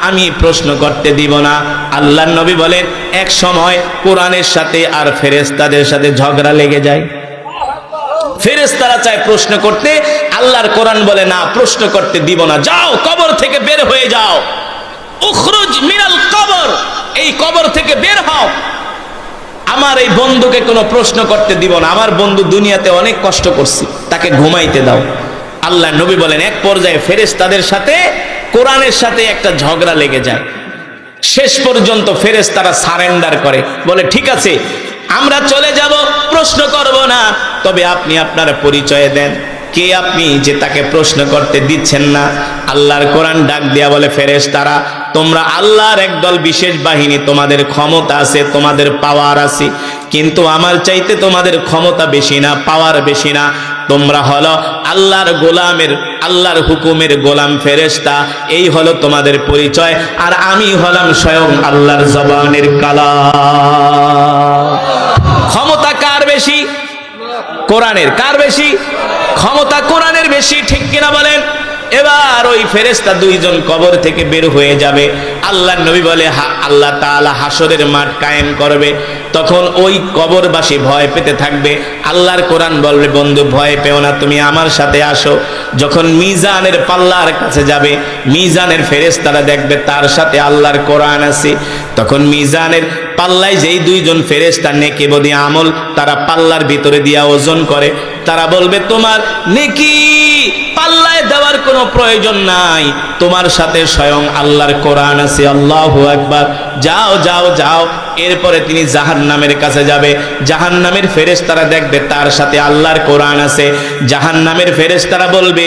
আমি প্রশ্ন করতে দিব না। আল্লাহর নবী বলেন এক সময় কোরআনের সাথে আর ফেরেশতাদের সাথে ঝগড়া লেগে যায়। ফেরেশতারা চায় প্রশ্ন করতে, আল্লাহর কোরআন বলে না, প্রশ্ন করতে দিব না, যাও কবর থেকে বের হয়ে যাও, উখরুজ মিনাল কবর, এই কবর থেকে বের হও, আমার এই বন্ধুকে কোনো প্রশ্ন করতে দিব না, আমার বন্ধু দুনিয়াতে অনেক কষ্ট করছে, তাকে ঘুমাইতে দাও। আল্লাহ নবী বলেন এক পর্যায়ে ফেরেশতাদের সাথে কোরআনের সাথে একটা ঝগড়া লেগে যায়। শেষ পর্যন্ত ফেরেশতারা সারেন্ডার করে, বলে ঠিক আছে আমরা চলে যাব, প্রশ্ন করব না, তবে আপনি আপনার পরিচয় দেন, কে আপনি যে তাকে প্রশ্ন করতে দিচ্ছেন না? আল্লাহর কোরআন ডাক দিয়া বলে ফেরেশতারা তোমরা আল্লাহর একদল বিশেষ বাহিনী, তোমাদের ক্ষমতা আছে, তোমাদের পাওয়ার আছে, কিন্তু আমার চাইতে তোমাদের ক্ষমতা বেশি না, পাওয়ার বেশি না। তোমরা হলো আল্লাহর গোলামের, আল্লাহর হুকুমের গোলাম ফেরেশতা, এই হলো তোমাদের পরিচয়। আর আমি হলাম স্বয়ং আল্লাহর জবানের কালাম। ক্ষমতা কার বেশি? কোরআনের। কার বেশি? ক্ষমতা কোরআনের বেশি, ঠিক কিনা বলেন? এবার ওই ফেরেশতা দুইজন কবর থেকে বের হয়ে যাবে। আল্লাহর নবী বলে আল্লাহ তাআলা হাসরের মাঠ কায়েম করবে, তখন ওই কবরবাসী ভয় পেতে থাকবে। আল্লাহর কোরআন বলবে বন্ধু ভয় পেও না, তুমি আমার সাথে আসো। যখন মিজানের পাল্লার কাছে যাবে, মিজানের ফেরেশতারা দেখবে তার সাথে আল্লাহর কোরআন আছে, তখন মিজানের পাল্লায় যেই দুইজন ফেরেশতা নেকি বদি আমল তারা পাল্লার ভিতরে দিয়া ওজন করে, তারা বলবে তোমার নেকি পাল্লায় দেওয়ার কোনো প্রয়োজন নাই, তোমার সাথে স্বয়ং আল্লাহর কোরআন আছে। আল্লাহু আকবার। যাও যাও যাও। এরপরে তিনি জাহান্নামের কাছে যাবে, জাহান্নামের ফেরেশতারা দেখবে তার সাথে আল্লাহর কোরআন আছে। জাহান্নামের ফেরেশতারা বলবে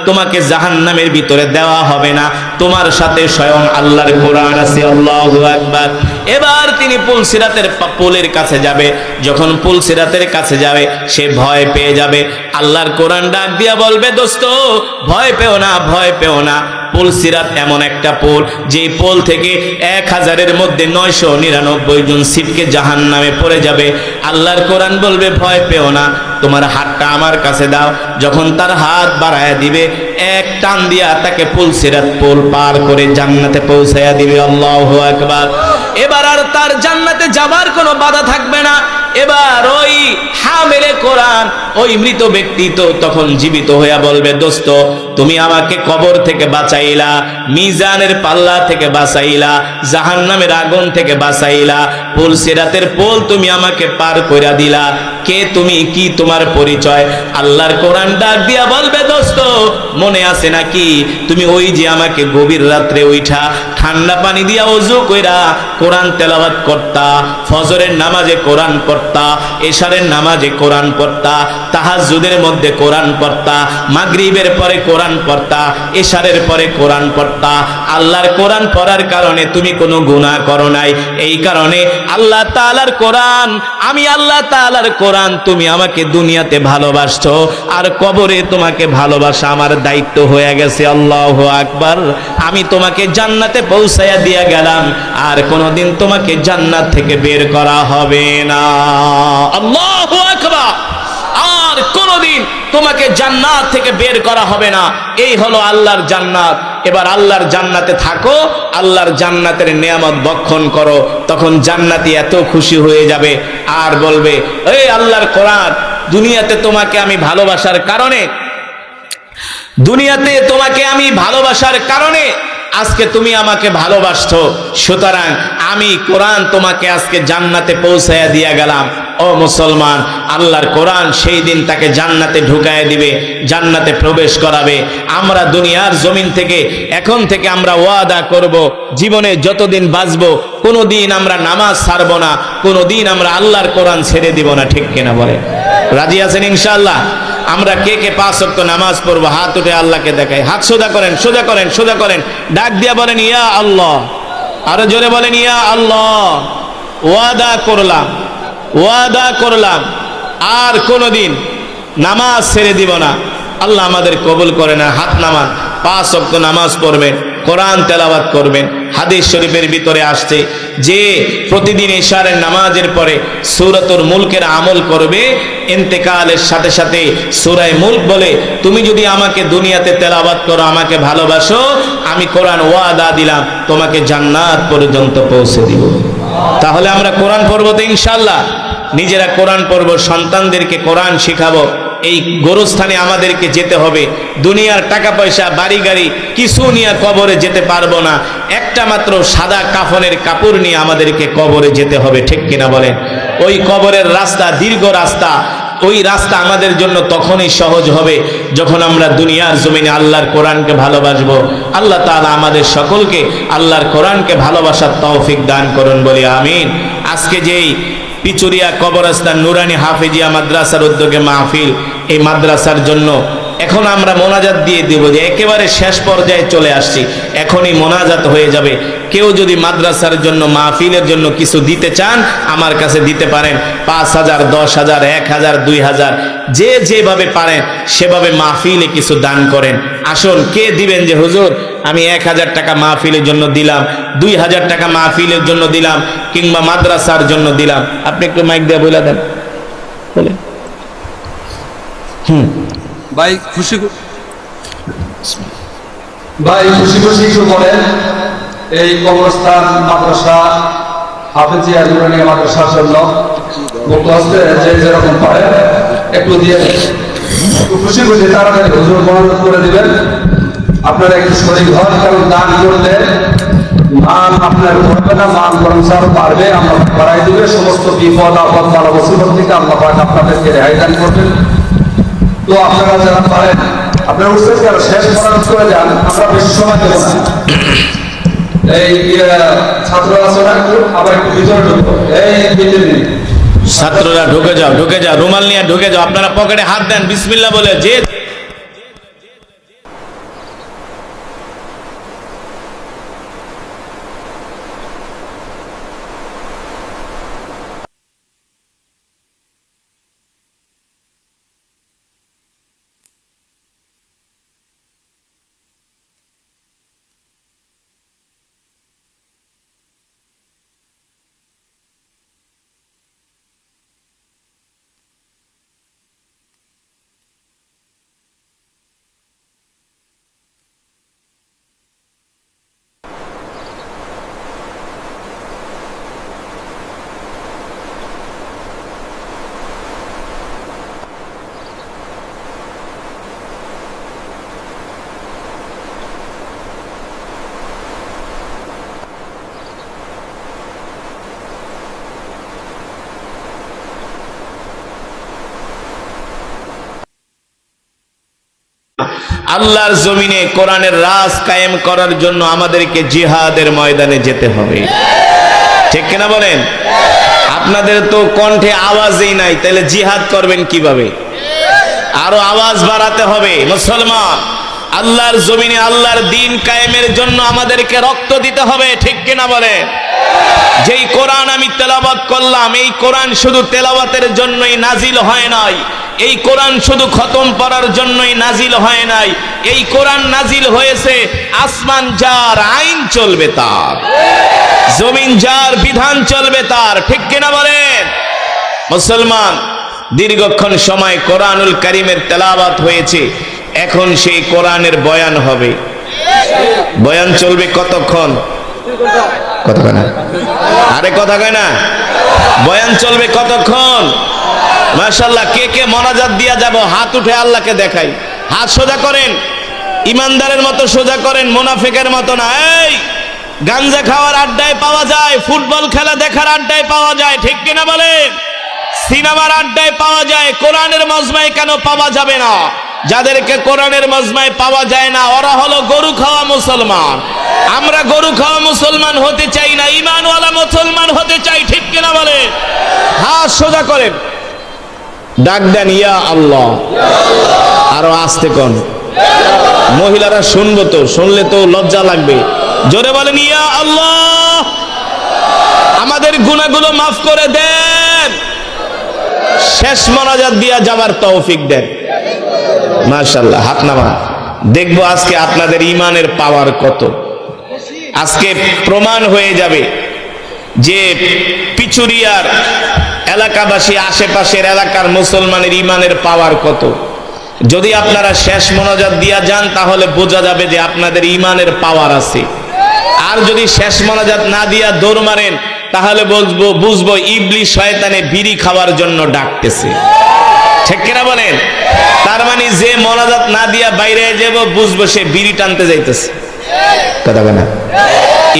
তোমাকে জাহান্নামের ভিতরে দেওয়া হবে না, তোমার সাথে স্বয়ং আল্লাহর কোরআন আছে। আল্লাহু আকবার। এবার তিনি পুলসিরাতের পুলের কাছে যাবে, যখন পুলসিরাতের কাছে যাবে সে ভয় পেয়ে যাবে। আল্লাহর কোরআন ডাক দিয়া বলবে দোস্ত ভয় পেও না, ভয় পেও না। পুলসিরাত এমন একটা পুল, যে পুল থেকে 1000-এর মধ্যে 999 জন ছিটকে জাহান্নামে পড়ে যাবে। আল্লাহর কোরআন বলবে ভয় পেও না, তোমার হাতটা আমার কাছে দাও। যখন তার হাত বাড়ায়া দিবে, এক টান দিয়া তাকে পুলসিরাত পুল পার করে জান্নাতে পৌঁছায়া দিবে। আল্লাহু আকবার। এবার আর তার জান্নাতে যাবার কোনো বাধা থাকবে না। এবার ওই হামেলে কোরআন, ওই মৃত ব্যক্তি তো তখন জীবিত হইয়া বলবে দোস্ত তুমি আমাকে কবর থেকে বাঁচাইলা, মিজানের পাল্লা থেকে বাঁচাইলা, জাহান্নামের আগুন থেকে বাঁচাইলা, পুলসিরাতের পোল তুমি আমাকে পার কইরা দিলা, কে তুমি, কি তোমার পরিচয়? আল্লাহর কোরআন ডাক দিয়া বলবে দোস্ত মনে আছে নাকি তুমি ওই যে আমাকে গভীর রাত্রে উঠা ঠান্ডা পানি দিয়া ওযু কইরা কোরআন তেলাওয়াত করতা, ফজরের নামাজে কোরআন পড়তা, এশারের নামাজে কোরআন পড়তা, তাহাজ্জুদের মধ্যে কোরআন পড়তা, মাগরিবের পরে কোরআন পড়তা, এশারের পরে কোরআন পড়তা। আল্লাহর কোরআন পড়ার কারণে তুমি কোনো গুনাহ করো নাই, এই কারণে আল্লাহ তাআলার কোরআন, আমি আল্লাহ তাআলার কোরআন, তুমি আমাকে দুনিয়াতে ভালোবাসছো আর কবরে তোমাকে ভালোবাসা আমার দায়িত্ব হয়ে গেছে। আল্লাহু আকবার। আমি তোমাকে জান্নাতে পৌঁছায়া দিয়া গেলাম, আর কোনোদিন তোমাকে জান্নাত থেকে বের করা হবে না। আল্লাহু আকবার। আর কোনোদিন তোমাকে জান্নাত থেকে বের করা হবে না। এই হলো আল্লাহর জান্নাত। এবার আল্লাহর জান্নাতে থাকো, আল্লাহর জান্নাতের নিয়ামত ভক্ষণ করো, তখন জান্নাতি এত খুশি হয়ে যাবে আর বলবে এই আল্লাহর কোরআন, দুনিয়াতে তোমাকে আমি ভালোবাসার কারণে, দুনিয়াতে তোমাকে আমি ভালোবাসার কারণে আজকে তুমি আমাকে ভালোবাসছো, সুতরাং আমি কোরআন তোমাকে আজকে জান্নাতে পৌঁছায়া দিয়া গেলাম। ও মুসলমান, আল্লাহর কোরআন সেই দিন তাকে জান্নাতে ঢুকায় দিবে, জান্নাতে প্রবেশ করাবে। আমরা দুনিয়ার জমিন থেকে এখন থেকে আমরা ওয়াদা করব, জীবনে যতদিন বাঁচবো কোনোদিন আমরা নামাজ ছাড়বো না, কোনোদিন আমরা আল্লাহর কোরআন ছেড়ে দিব না। ঠিক কিনা বলে? রাজি আছেন ইনশাআল্লাহ? আমরা কে কে 5 ওয়াক্ত নামাজ পড়বো? হাত উঠে আল্লাহকে দেখাই, হাত সোজা করেন, সোজা করেন, সোজা করেন, ডাক দিয়া বলেন ইয়া আল্লাহ, আরো জোরে বলেন ইয়া আল্লাহ। ওয়াদা করলাম, ওয়াদা করলাম আর কোনোদিন নামাজ ছেড়ে দিব না। আল্লাহ আমাদের কবুল করে না। হাত নামান, 5 ওয়াক্ত নামাজ পড়বেন। কোরআন তেলাওয়াত করবেন। হাদিস শরীফের ভিতরে আসছে যে প্রতিদিন ইশারের নামাজের পরে সূরাতুল মুলকের আমল করবে, ইন্তেকালের সাথে সাথে সূরা মুলক বলে, তুমি যদি আমাকে দুনিয়াতে তেলাওয়াত করো, আমাকে ভালোবাসো, আমি কোরআন ওয়াদা দিলাম তোমাকে জান্নাত পর্যন্ত পৌঁছে দিব। তাহলে আমরা কোরআন পড়বো তো ইনশাআল্লাহ, নিজেরা কোরআন পড়বো, সন্তানদেরকে কোরআন শিখাবো। এই গোরস্থানে আমাদেরকে যেতে হবে। দুনিয়ার টাকা পয়সা বাড়ি গাড়ি কিছু নিয়ে কবরে যেতে পারবো না। একটা মাত্র সাদা কাফনের কাপড় নিয়ে আমাদেরকে কবরে যেতে হবে, ঠিক কিনা বলেন? ওই কবরের রাস্তা দীর্ঘ রাস্তা, ওই রাস্তা আমাদের জন্য তখনই সহজ হবে যখন আমরা দুনিয়ার জমিনে আল্লাহর কোরআনকে ভালোবাসবো। আল্লাহ তাআলা আমাদের সকলকে আল্লাহর কোরআনকে ভালোবাসার তৌফিক দান করুন, বলি আমিন। আজকে যেই পিচুরিয়া কবরস্থান নুরানি হাফেজিয়া মাদ্রাসার উদ্যোগে মাহফিল, এই মাদ্রাসার জন্য এখন আমরা মোনাজাত দিয়ে দেব যে একেবারে শেষ পর্যায়ে চলে আসছি, এখনই মোনাজাত হয়ে যাবে। কেউ যদি মাদ্রাসার জন্য মাহফিলের জন্য কিছু দিতে চান আমার কাছে দিতে পারেন। 5,000, 10,000, 1,000, 2,000 যে যেভাবে পারেন সেভাবে মাহফিলে কিছু দান করেন। আসুন, কে দিবেন যে হুজুর আমি 1,000 টাকা মাহফিলের জন্য দিলাম, 2,000 টাকা মাহফিলের জন্য দিলাম, কিংবা মাদ্রাসার জন্য দিলাম? আপনি একটু মাইক দিয়ে বলে দেন, বলে। ভাই খুশি খুশি একটু বলেন। এই কবরস্থান মাদ্রাসা হাফেজিয়া নুরানিয়া মাদ্রাসার জন্য মুক্ত হস্তে যে যেরকম পারে একটু দিয়ে একটু খুশি খুশি তাড়াতাড়ি হুজুর মনোযোগ করে দিবেন। আপনারা একটু শরীর হন, কারণ দান করলে মান আপনার করবে না, মান বরং আরো বাড়বে, আমরা বাড়াই দিবে। সমস্ত বিপদ আপদ বালা মুসিবত থেকে আল্লাহ পাক আপনাদেরকে রেহাই দান করবেন। তো আপনারা যারা পারেন আপনারা উঠছেন কেন, শেষ পড়ানো করে যান, আমরা বেশি সময় দেবো না। এই ছাত্র আছে না, আবার একটু ভিতরে ঢুকবো। এই ভিতরে ছাত্ররা ঢুকে যাও, ঢুকে যাও, রুমাল নিয়ে ঢুকে যাও। আপনারা পকেটে হাত দেন, বিসমিল্লাহ বলে। যে আল্লাহর জমিনে কোরআনের রাজ কায়েম করার জন্য আমাদেরকে জিহাদের ময়দানে যেতে হবে, ঠিক কিনা বলেন? আপনাদের তো কণ্ঠে আওয়াজই নাই, তাহলে জিহাদ করবেন কিভাবে? আরো আওয়াজ বাড়াতে হবে। মুসলমান, আল্লাহর জমিনে আল্লাহর দ্বীন কায়েমের জন্য আমাদেরকে রক্ত দিতে হবে, ঠিক কিনা বলেন? যেই কোরআন আমি তেলাওয়াত করলাম, এই কোরআন শুধু তেলাওয়াতের জন্যই নাজিল হয় নাই, এই কোরআন শুধু খতম পড়ার জন্যই নাজিল হয় নাই, এই কোরআন নাজিল হয়েছে আসমান যার আইন চলবে তার, জমিন যার বিধান চলবে তার, ঠিক কিনা বলেন? মুসলমান, দীর্ঘক্ষণ সময় কোরআনুল কারীমের তেলাওয়াত হয়েছে, এখন সেই কোরআনের বয়ান হবে। বয়ান চলবে কতক্ষণ? কথা কয় না, আরে কথা কয় না। বয়ান চলবে কতক্ষণ? মাশাআল্লাহ, কে কে মোনাজাত দিয়া যাব? হাত উঠে আল্লাহকে দেখাই। হাত সোজা করেন, ইমানদারের মতো সোজা করেন, মুনাফিকের মতো না। এই গাঞ্জা খাওয়ার আড্ডায় পাওয়া যায়, ফুটবল খেলা দেখার আড্ডায় পাওয়া যায়, ঠিক কিনা বলেন? সিনেমার আড্ডায় পাওয়া যায়, কোরআনের মজমায় কেন পাওয়া যাবে না? যাদেরকে কোরআনের মজমায় পাওয়া যায় না ওরা হলো গরু খাওয়া মুসলমান। আমরা গরু খাওয়া মুসলমান হতে চাই না, ঈমানওয়ালা মুসলমান হতে চাই, ঠিক কিনা বলেন? হাত সোজা করেন, ডাক দেন ইয়া আল্লাহ। আরো আস্তে কোন, মহিলারা শুনবো তো, শুনলে তো লজ্জা লাগবে। জোরে বলেন ইয়া আল্লাহ। আমাদের গুনাহগুলো মাফ করে দেন, শেষ মোনাজাত দিয়া যাবার তৌফিক দেন। মাশাআল্লাহ, হাত নামান। দেখবো আজকে আপনাদের ঈমানের পাওয়ার কত। আজকে প্রমাণ হয়ে যাবে যে পিচুরিয়ার এলাকাবাসী, আশেপাশের এলাকার মুসলমানের ইমানের পাওয়ার কত। যদি আপনারা শেষ মোনাজাত দিয়া যান তাহলে বোঝা যাবে যে আপনাদের ইমানের পাওয়ার আছে। আর যদি শেষ মোনাজাত না দিয়া দৌড় মারেন তাহলে বুঝবো ইবলিস শয়তানে বিড়ি খাওয়ার জন্য ডাকতেছে। ঠিক কিনা বলেন? তার মানে যে মোনাজাত না দিয়া বাইরে যাব বুঝবো সে বিড়ি টানতে যাইতেছে। কথা বলে না?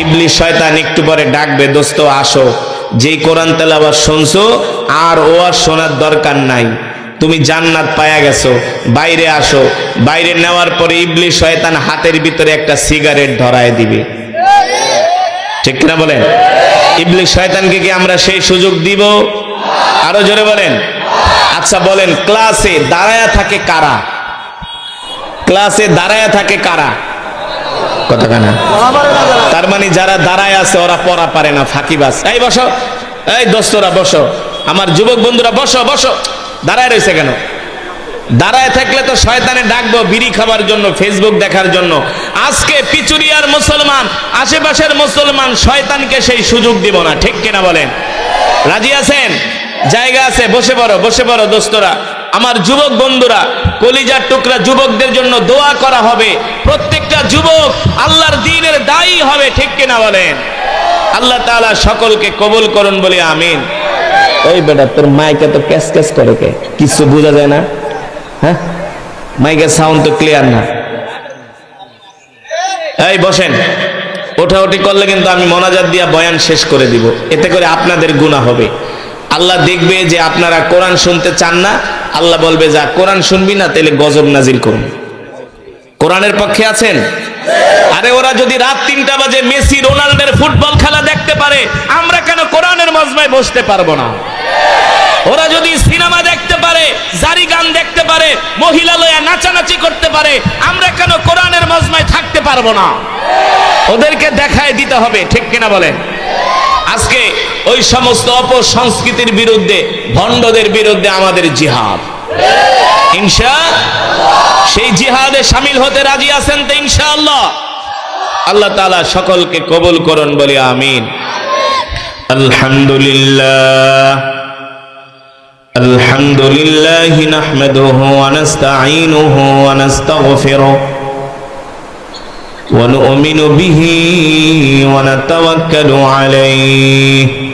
ইবলিস শয়তান একটু পরে ডাকবে, দোস্ত আসো, যেই কোরআন তেলাওয়াত শুনছো আর ও আর শোনার দরকার নাই, তুমি জান্নাত পায়া গেছো, বাইরে আসো। বাইরে নেওয়ার পরে ইবলিস শয়তান হাতের ভিতরে একটা সিগারেট ধরায় দিবে। ঠিক কিনা বলেন? ইবলিস শয়তানকে কি আমরা সেই সুযোগ দিব? আরো জোরে বলেন। আচ্ছা বলেন, ক্লাসে দাঁড়ায়া থাকে কারা? ক্লাসে দাঁড়ায়া থাকে কারা? কথা কানা? তার মানে যারা দাঁড়ায় আছে ওরা পড়া পারে না, ফাঁকিবাজ। এই বসো, এই দোস্তরা বসো, আমার যুবক বন্ধুরা বসো বসো। দাঁড়ায় রয়েছে কেন? দাঁড়ায় থাকলে তো শয়তানে ডাকবো বিড়ি খাবার জন্য, ফেসবুক দেখার জন্য। আজকে পিচুরিয়ার মুসলমান, আশেপাশের মুসলমান শয়তানকে সেই সুযোগ দিব না। ঠিক কিনা বলেন? রাজি আছেন? জায়গা আছে, বসে পড়ো, বসে পড়ো দোস্তরা। আমার যুবক বন্ধুরা, কলিজার টুকরা যুবকদের জন্য দোয়া করা হবে। প্রত্যেকটা যুবক আল্লাহর দ্বীনের দায়ী হবে। ঠিক কিনা বলেন? আল্লাহ তাআলা সকলকে কবুল করুন বলি আমিন। এই বেটা, তোর মাইকে তো ক্যাস ক্যাস করে, কে কিছু বোঝা যায় না? হ্যাঁ, মাইকের সাউন্ড তো ক্লিয়ার না। এই বসেন, ওঠাউঠি করলে কিন্তু আমি মোনাজাত দিয়া বয়ান শেষ করে দিব। এতে করে আপনাদের গুনাহ হবে। আল্লাহ দেখবে যে আপনারা কোরআন শুনতে চান না, আল্লাহ বলবে যা কোরআন শুনবি না তাহলে গজব নাজিল করুন। কোরআনের পক্ষে আছেন? আরে ওরা যদি রাত 3টা বাজে মেসি রোনাল্ডোর ফুটবল খেলা দেখতে পারে, আমরা কেন কোরআনের মজমায় বসতে পারবো না? ওরা যদি সিনেমা দেখতে পারে, জারি গান দেখতে পারে, মহিলা লয়া নাচানাচি করতে পারে, আমরা কেন কোরআনের মজমায় থাকতে পারবো না? ওদেরকে দেখায় দিতে হবে। ঠিক কিনা বলেন? আজকে ওই সমস্ত অপসংস্কৃতির বিরুদ্ধে, ভণ্ডদের বিরুদ্ধে আমাদের জিহাদ। সেই জিহাদে শামিল হতে রাজি আছেন তো ইনশাআল্লাহ? আল্লাহ তাআলা সকলকে কবুল করুন বলি আমিন। আলহামদুলিল্লাহ আলহামদুলিল্লাহ নাহমাদুহু ওয়া নাস্তাঈনুহু ওয়া নাস্তাগফিরুহু ওয়া নু'মিনু বিহি ওয়া নাতাওয়াক্কালু আলাইহি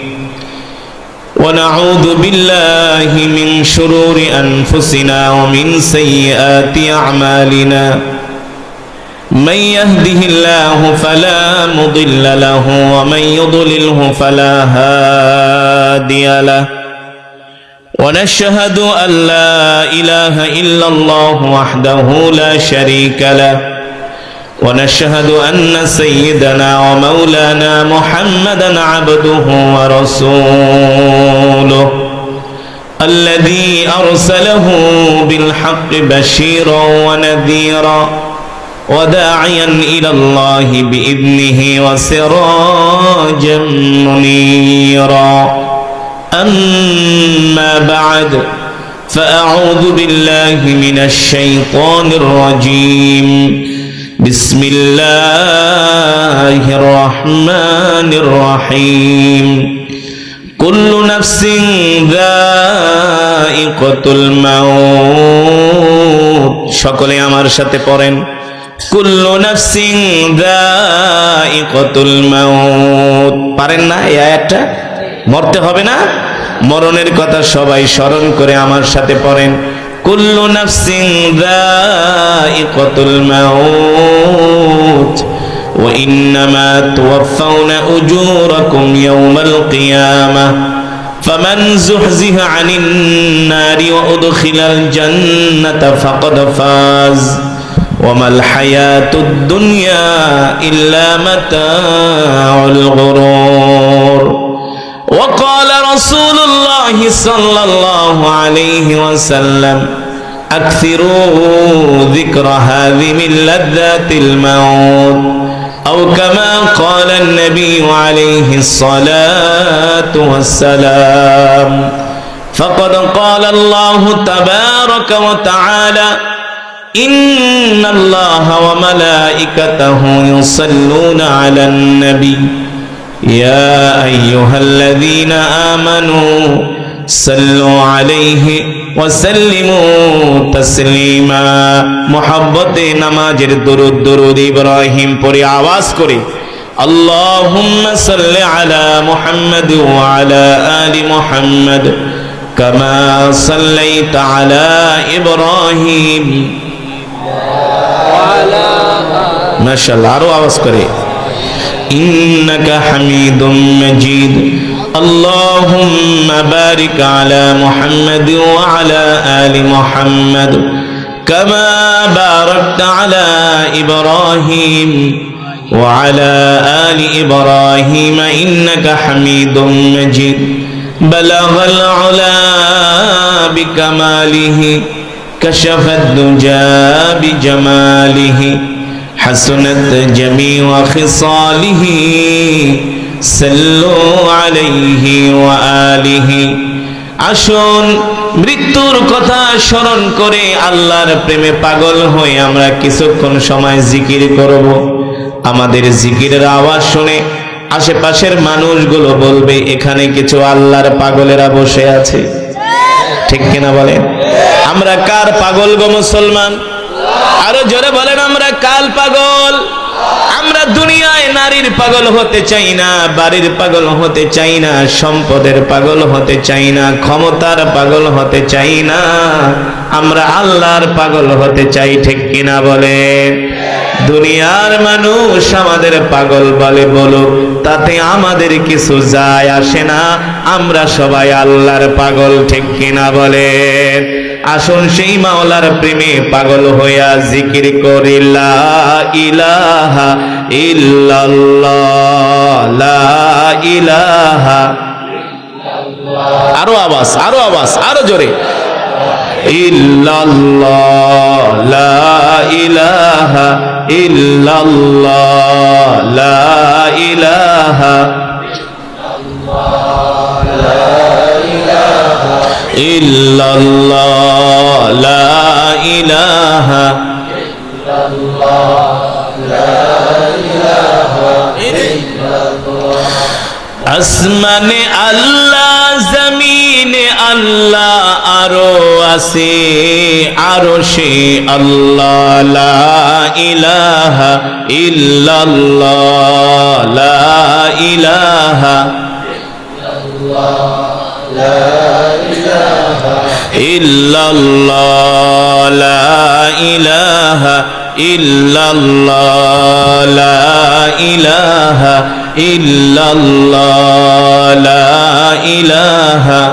ونعوذ بالله من شرور أنفسنا ومن سيئات أعمالنا من يهده الله فلا مضل له ومن يضلله فلا هادي له ونشهد أن لا إله إلا الله وحده لا شريك له ونشهد أن سيدنا ومولانا محمدا عبده ورسوله الذي أرسله بالحق بشيرا ونذيرا وداعيا إلى الله بإذنه وسراجا منيرا أما بعد فأعوذ بالله من الشيطان الرجيم بسم الله الرحمن الرحيم كل نفس ذائقة الموت সকলে আমার সাথে পড়েন কুল্লু নাফসিন যায়িকাতুল মাউত। পারেন না এই আয়াতটা? মরতে হবে না? মরণের কথা সবাই স্মরণ করে আমার সাথে পড়েন কুল্লু নাফসিন যায়িকাতুল মাউত ওয়া ইন্নামা তুওয়াফাউনা উজুরাকুম ইয়াওমাল কিয়ামাহ ফামান যুহজিহা আনিন নারি ওয়া উদখিলাল জান্নাতা ফাকাদ ফাজ وما الحياة الدنيا إلا متاع الغرور وقال رسول الله صلى الله عليه وسلم أكثروا ذكر هذه من لذات الموت أو كما قال النبي عليه الصلاة والسلام فقد قال الله تبارك وتعالى ইন্নাল্লাহা ওয়া মালাইকাতাহু ইউসাল্লুনা আলান নবী ইয়া আইয়ুহাল্লাযীনা আমানু সাল্লু আলাইহি ওয়া সাল্লিমু তাসলিমা। মুহাব্বতে নামাজের দরুদ ইব্রাহিম পড়ে আওয়াজ করে আল্লাহুম্মা সাল্লি আলা মুহাম্মাদ ওয়া আলা আলি মুহাম্মাদ কামা সাল্লাইতা আলা ইব্রাহিম। মাশাআল্লাহ, আরো আওয়াজ করে ইন্নাকা হামিদুম মাজিদ। আল্লাহুম্মা বারিক আলা মুহাম্মাদ ওয়া আলা আলি মুহাম্মাদ কামা বারাকতা আলা ইব্রাহিম ওয়া আলা আলি ইব্রাহিম ইন্নাকা হামিদুম মাজিদ। বালাগাল উলা বিকামালিহি কাশাফাদ দুজা বিজামালিহি হাসনাত জামিউ খিসালিহি সাল্লু আলাইহি ওয়া আলিহি। আসুন মৃত্যুর কথা স্মরণ করে আল্লাহর প্রেমে পাগল হয়ে আমরা কিছুক্ষণ সময় জিকির করব। আমাদের জিকিরের আওয়াজ শুনে আশেপাশের মানুষগুলো বলবে এখানে কিছু আল্লাহর পাগলেরা বসে আছে। ঠিক কিনা বলেন? আমরা কার পাগল গো মুসলমান? আরো জোরে বলেন, আমরা কাল পাগল? আমরা দুনিয়ায় নারীর পাগল হতে চাই না, বাড়ির পাগল হতে চাই না, সম্পদের পাগল হতে চাই না, ক্ষমতার পাগল হতে চাই না, আমরা আল্লাহর পাগল হতে চাই। ঠিক কিনা বলেন? দুনিয়ার মানুষ আমাদের পাগল বলে বলুক, তাতে আমাদের কিছু যায় আসে না, আমরা সবাই আল্লাহর পাগল। ঠিক কিনা বলেন? আসুন সেই মাওলার প্রেমে পাগল হইয়া জিকির করি লা ইলাহা ইল্লাল্লাহ, লা ইলাহা। আরো আওয়াজ, আরো আওয়াজ, আরো জোরে ইল্লাল্লাহ, লা ইলাহা ইল্লাল্লাহ, লা ইলাহা ইল্লাল্লাহ, লা ইলাহা আসমানে আল্লাহ, জমিনে আল্লাহ, আরো আছে আরশে আল্লাহ, লা ইলাহা ইল্লাল্লাহ, লা ইলাহা ইল্লাল্লাহ, লা ইলাহা ইল্লাল্লাহ, লা ইলাহা ইল্লাল্লাহ, লা ইলাহা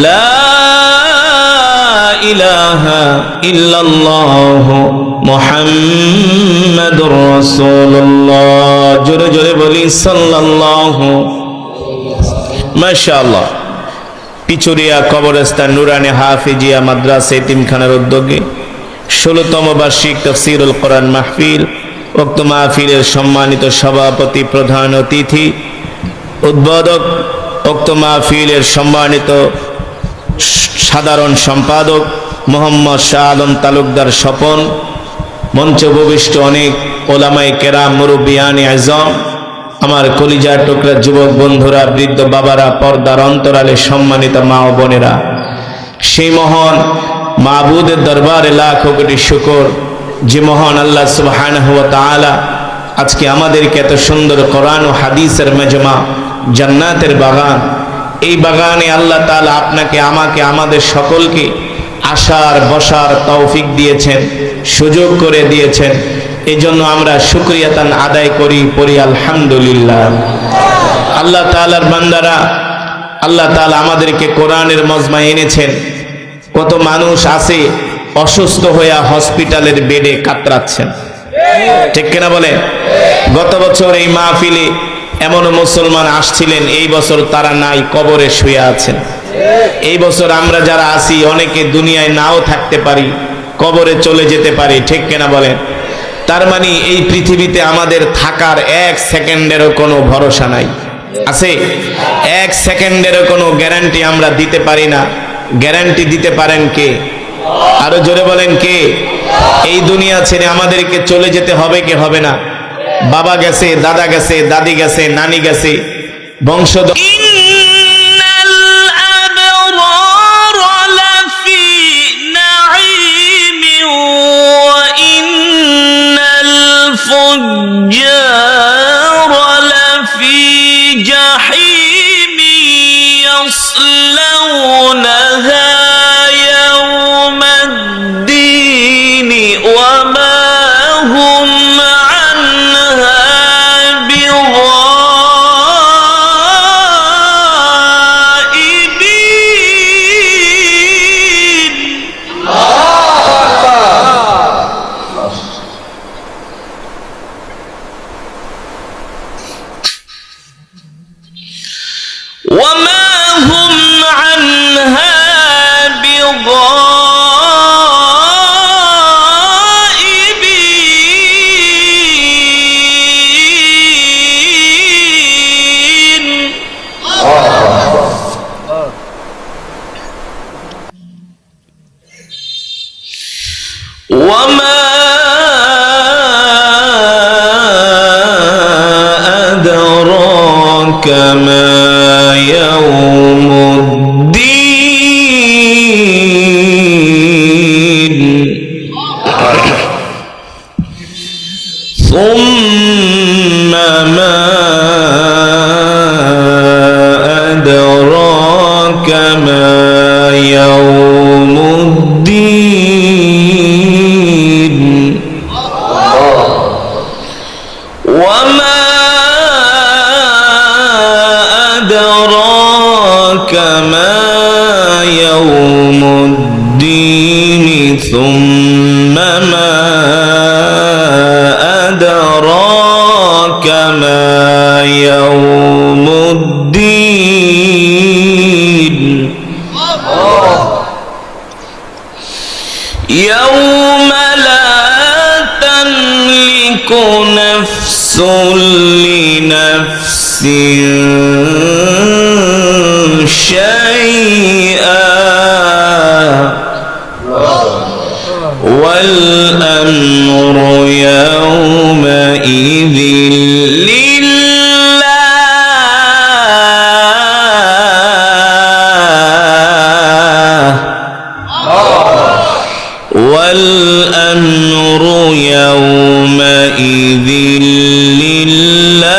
লা ইলাহা ইল্লাল্লাহ মুহাম্মাদুর রাসূলুল্লাহ। জোরে জোরে বলি সাল্লাল্লাহু। মাশাআল্লাহ। পিচুরিয়া কবরস্থান নুরানি হাফিজিয়া মাদ্রাসা এতিমখানার উদ্যোগে 16তম বার্ষিক তাফসীরুল কোরআন মাহফিল, উক্ত মাহফিলের সম্মানিত সভাপতি, প্রধান অতিথি, উদ্বোধক, উক্ত মাহফিলের সম্মানিত সাধারণ সম্পাদক মোহাম্মদ শাহ আলম তালুকদার স্বপন, মঞ্চ উপবিষ্ট অনেক ওলামায়ে কেরাম, মুরব্বিয়ানে আজম, আমার কলিজার টুকরা যুবক বন্ধুরা, বৃদ্ধ বাবারা, পর্দার অন্তরালে সম্মানিত মা ও বোনেরা, সেই মহান মাবুদের দরবারে লাখো কোটি শুকর যে মহান আল্লাহ সুবহানাহু ওয়া তাআলা আজকে আমাদেরকে এত সুন্দর কোরআন ও হাদিসের মেজমা, জান্নাতের বাগান, এই বাগানে আল্লাহ তাআলা আপনাকে, আমাকে, আমাদের সকলকে আসার বসার তৌফিক দিয়েছেন, সুযোগ করে দিয়েছেন। এই জন্য আমরা শুকরিয়াতান আদায় করি, পড়ি আলহামদুলিল্লাহ। আল্লাহ তাআলার বান্দারা, আল্লাহ তাআলা আমাদেরকে কোরআনের মজমায় এনেছেন। কত মানুষ আছে অসুস্থ হয়ে হসপিটালের বেডে কাতরাচ্ছেন। ঠিক কিনা বলে? গত বছর এই মাহফিলে এমন মুসলমান আসছিলেন, এই বছর তারা নাই, কবরে শুয়ে আছেন। এই বছর আমরা যারা আছি অনেকে দুনিয়ায় নাও থাকতে পারি, কবরে চলে যেতে পারি। ঠিক কিনা বলেন? তার মানে এই পৃথিবীতে আমাদের থাকার এক সেকেন্ডেরও কোনো ভরসা নাই। আছে? এক সেকেন্ডেরও কোনো গ্যারান্টি আমরা দিতে পারি না। গ্যারান্টি দিতে পারেন কে? আরো জোরে বলেন কে? এই দুনিয়া ছেড়ে আমাদেরকে চলে যেতে হবে কি হবে না? বাবা গেছে, দাদা গেছে, দাদি গেছে, নানি গেছে, বংশধর। ইন্নাল আবরার লাফি নাঈমি ওয়া ইন্নাল ফুজ্জার লাফি জাহিমি ইয়াসলাউনাহা ইয়াওমাদ্দীন ওয়া মা হুম وما هم عنها بغائبين وما أدراك ما يوم الدين ثم ما أدراك ما يوم الدين وما أدراك ما يوم الدين ثم ما أدراك ما يوم الدين يوم لا تملك نفس لنفس شيئا والأمر يومئذ لله والأمر يومئذ لله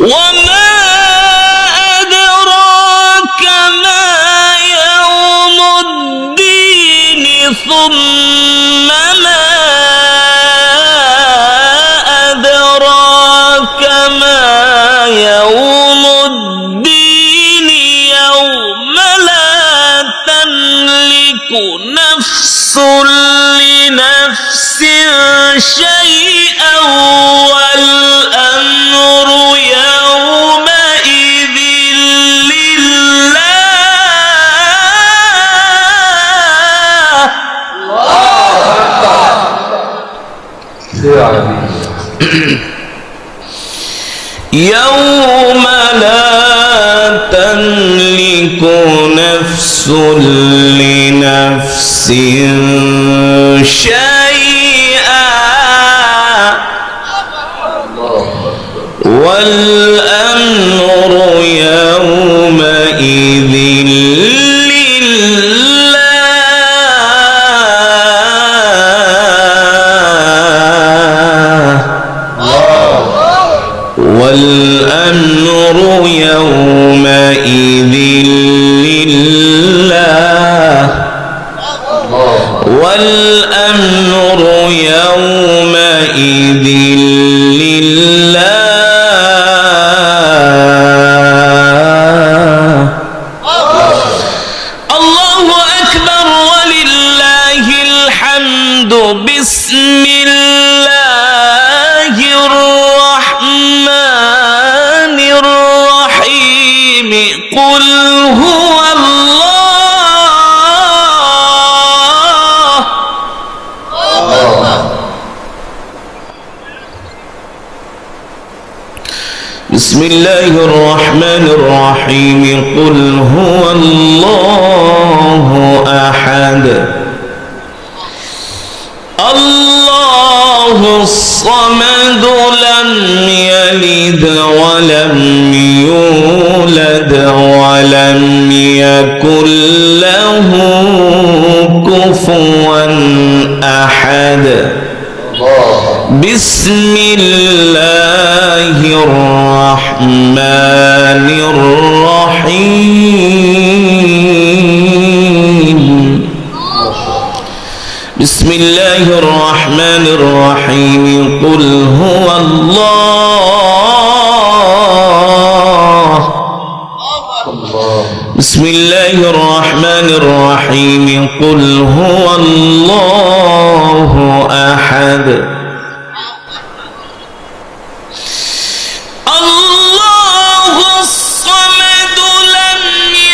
وما أدراك ما يوم الدين ثم ما أدراك ما يوم الدين يوم لا تملك نفس لنفس شيئا والأمر يومئذ يوم لا تملك نفس لنفس شيئا والأمر يومئذ والأمر يومئذ لله والأمر يومئذ لله الله أكبر ولله الحمد بسم الله الرحمن الرحيم قل بسم الله الرحمن الرحيم قل هو الله أحد الله الصمد لم يلد ولم يولد ولم يكن له كفوا أحد بسم الله الرحمن الرحيم بسم الله الرحمن الرحيم قل هو الله بسم الله الرحمن الرحيم قل هو الله أحد الله الصمد لم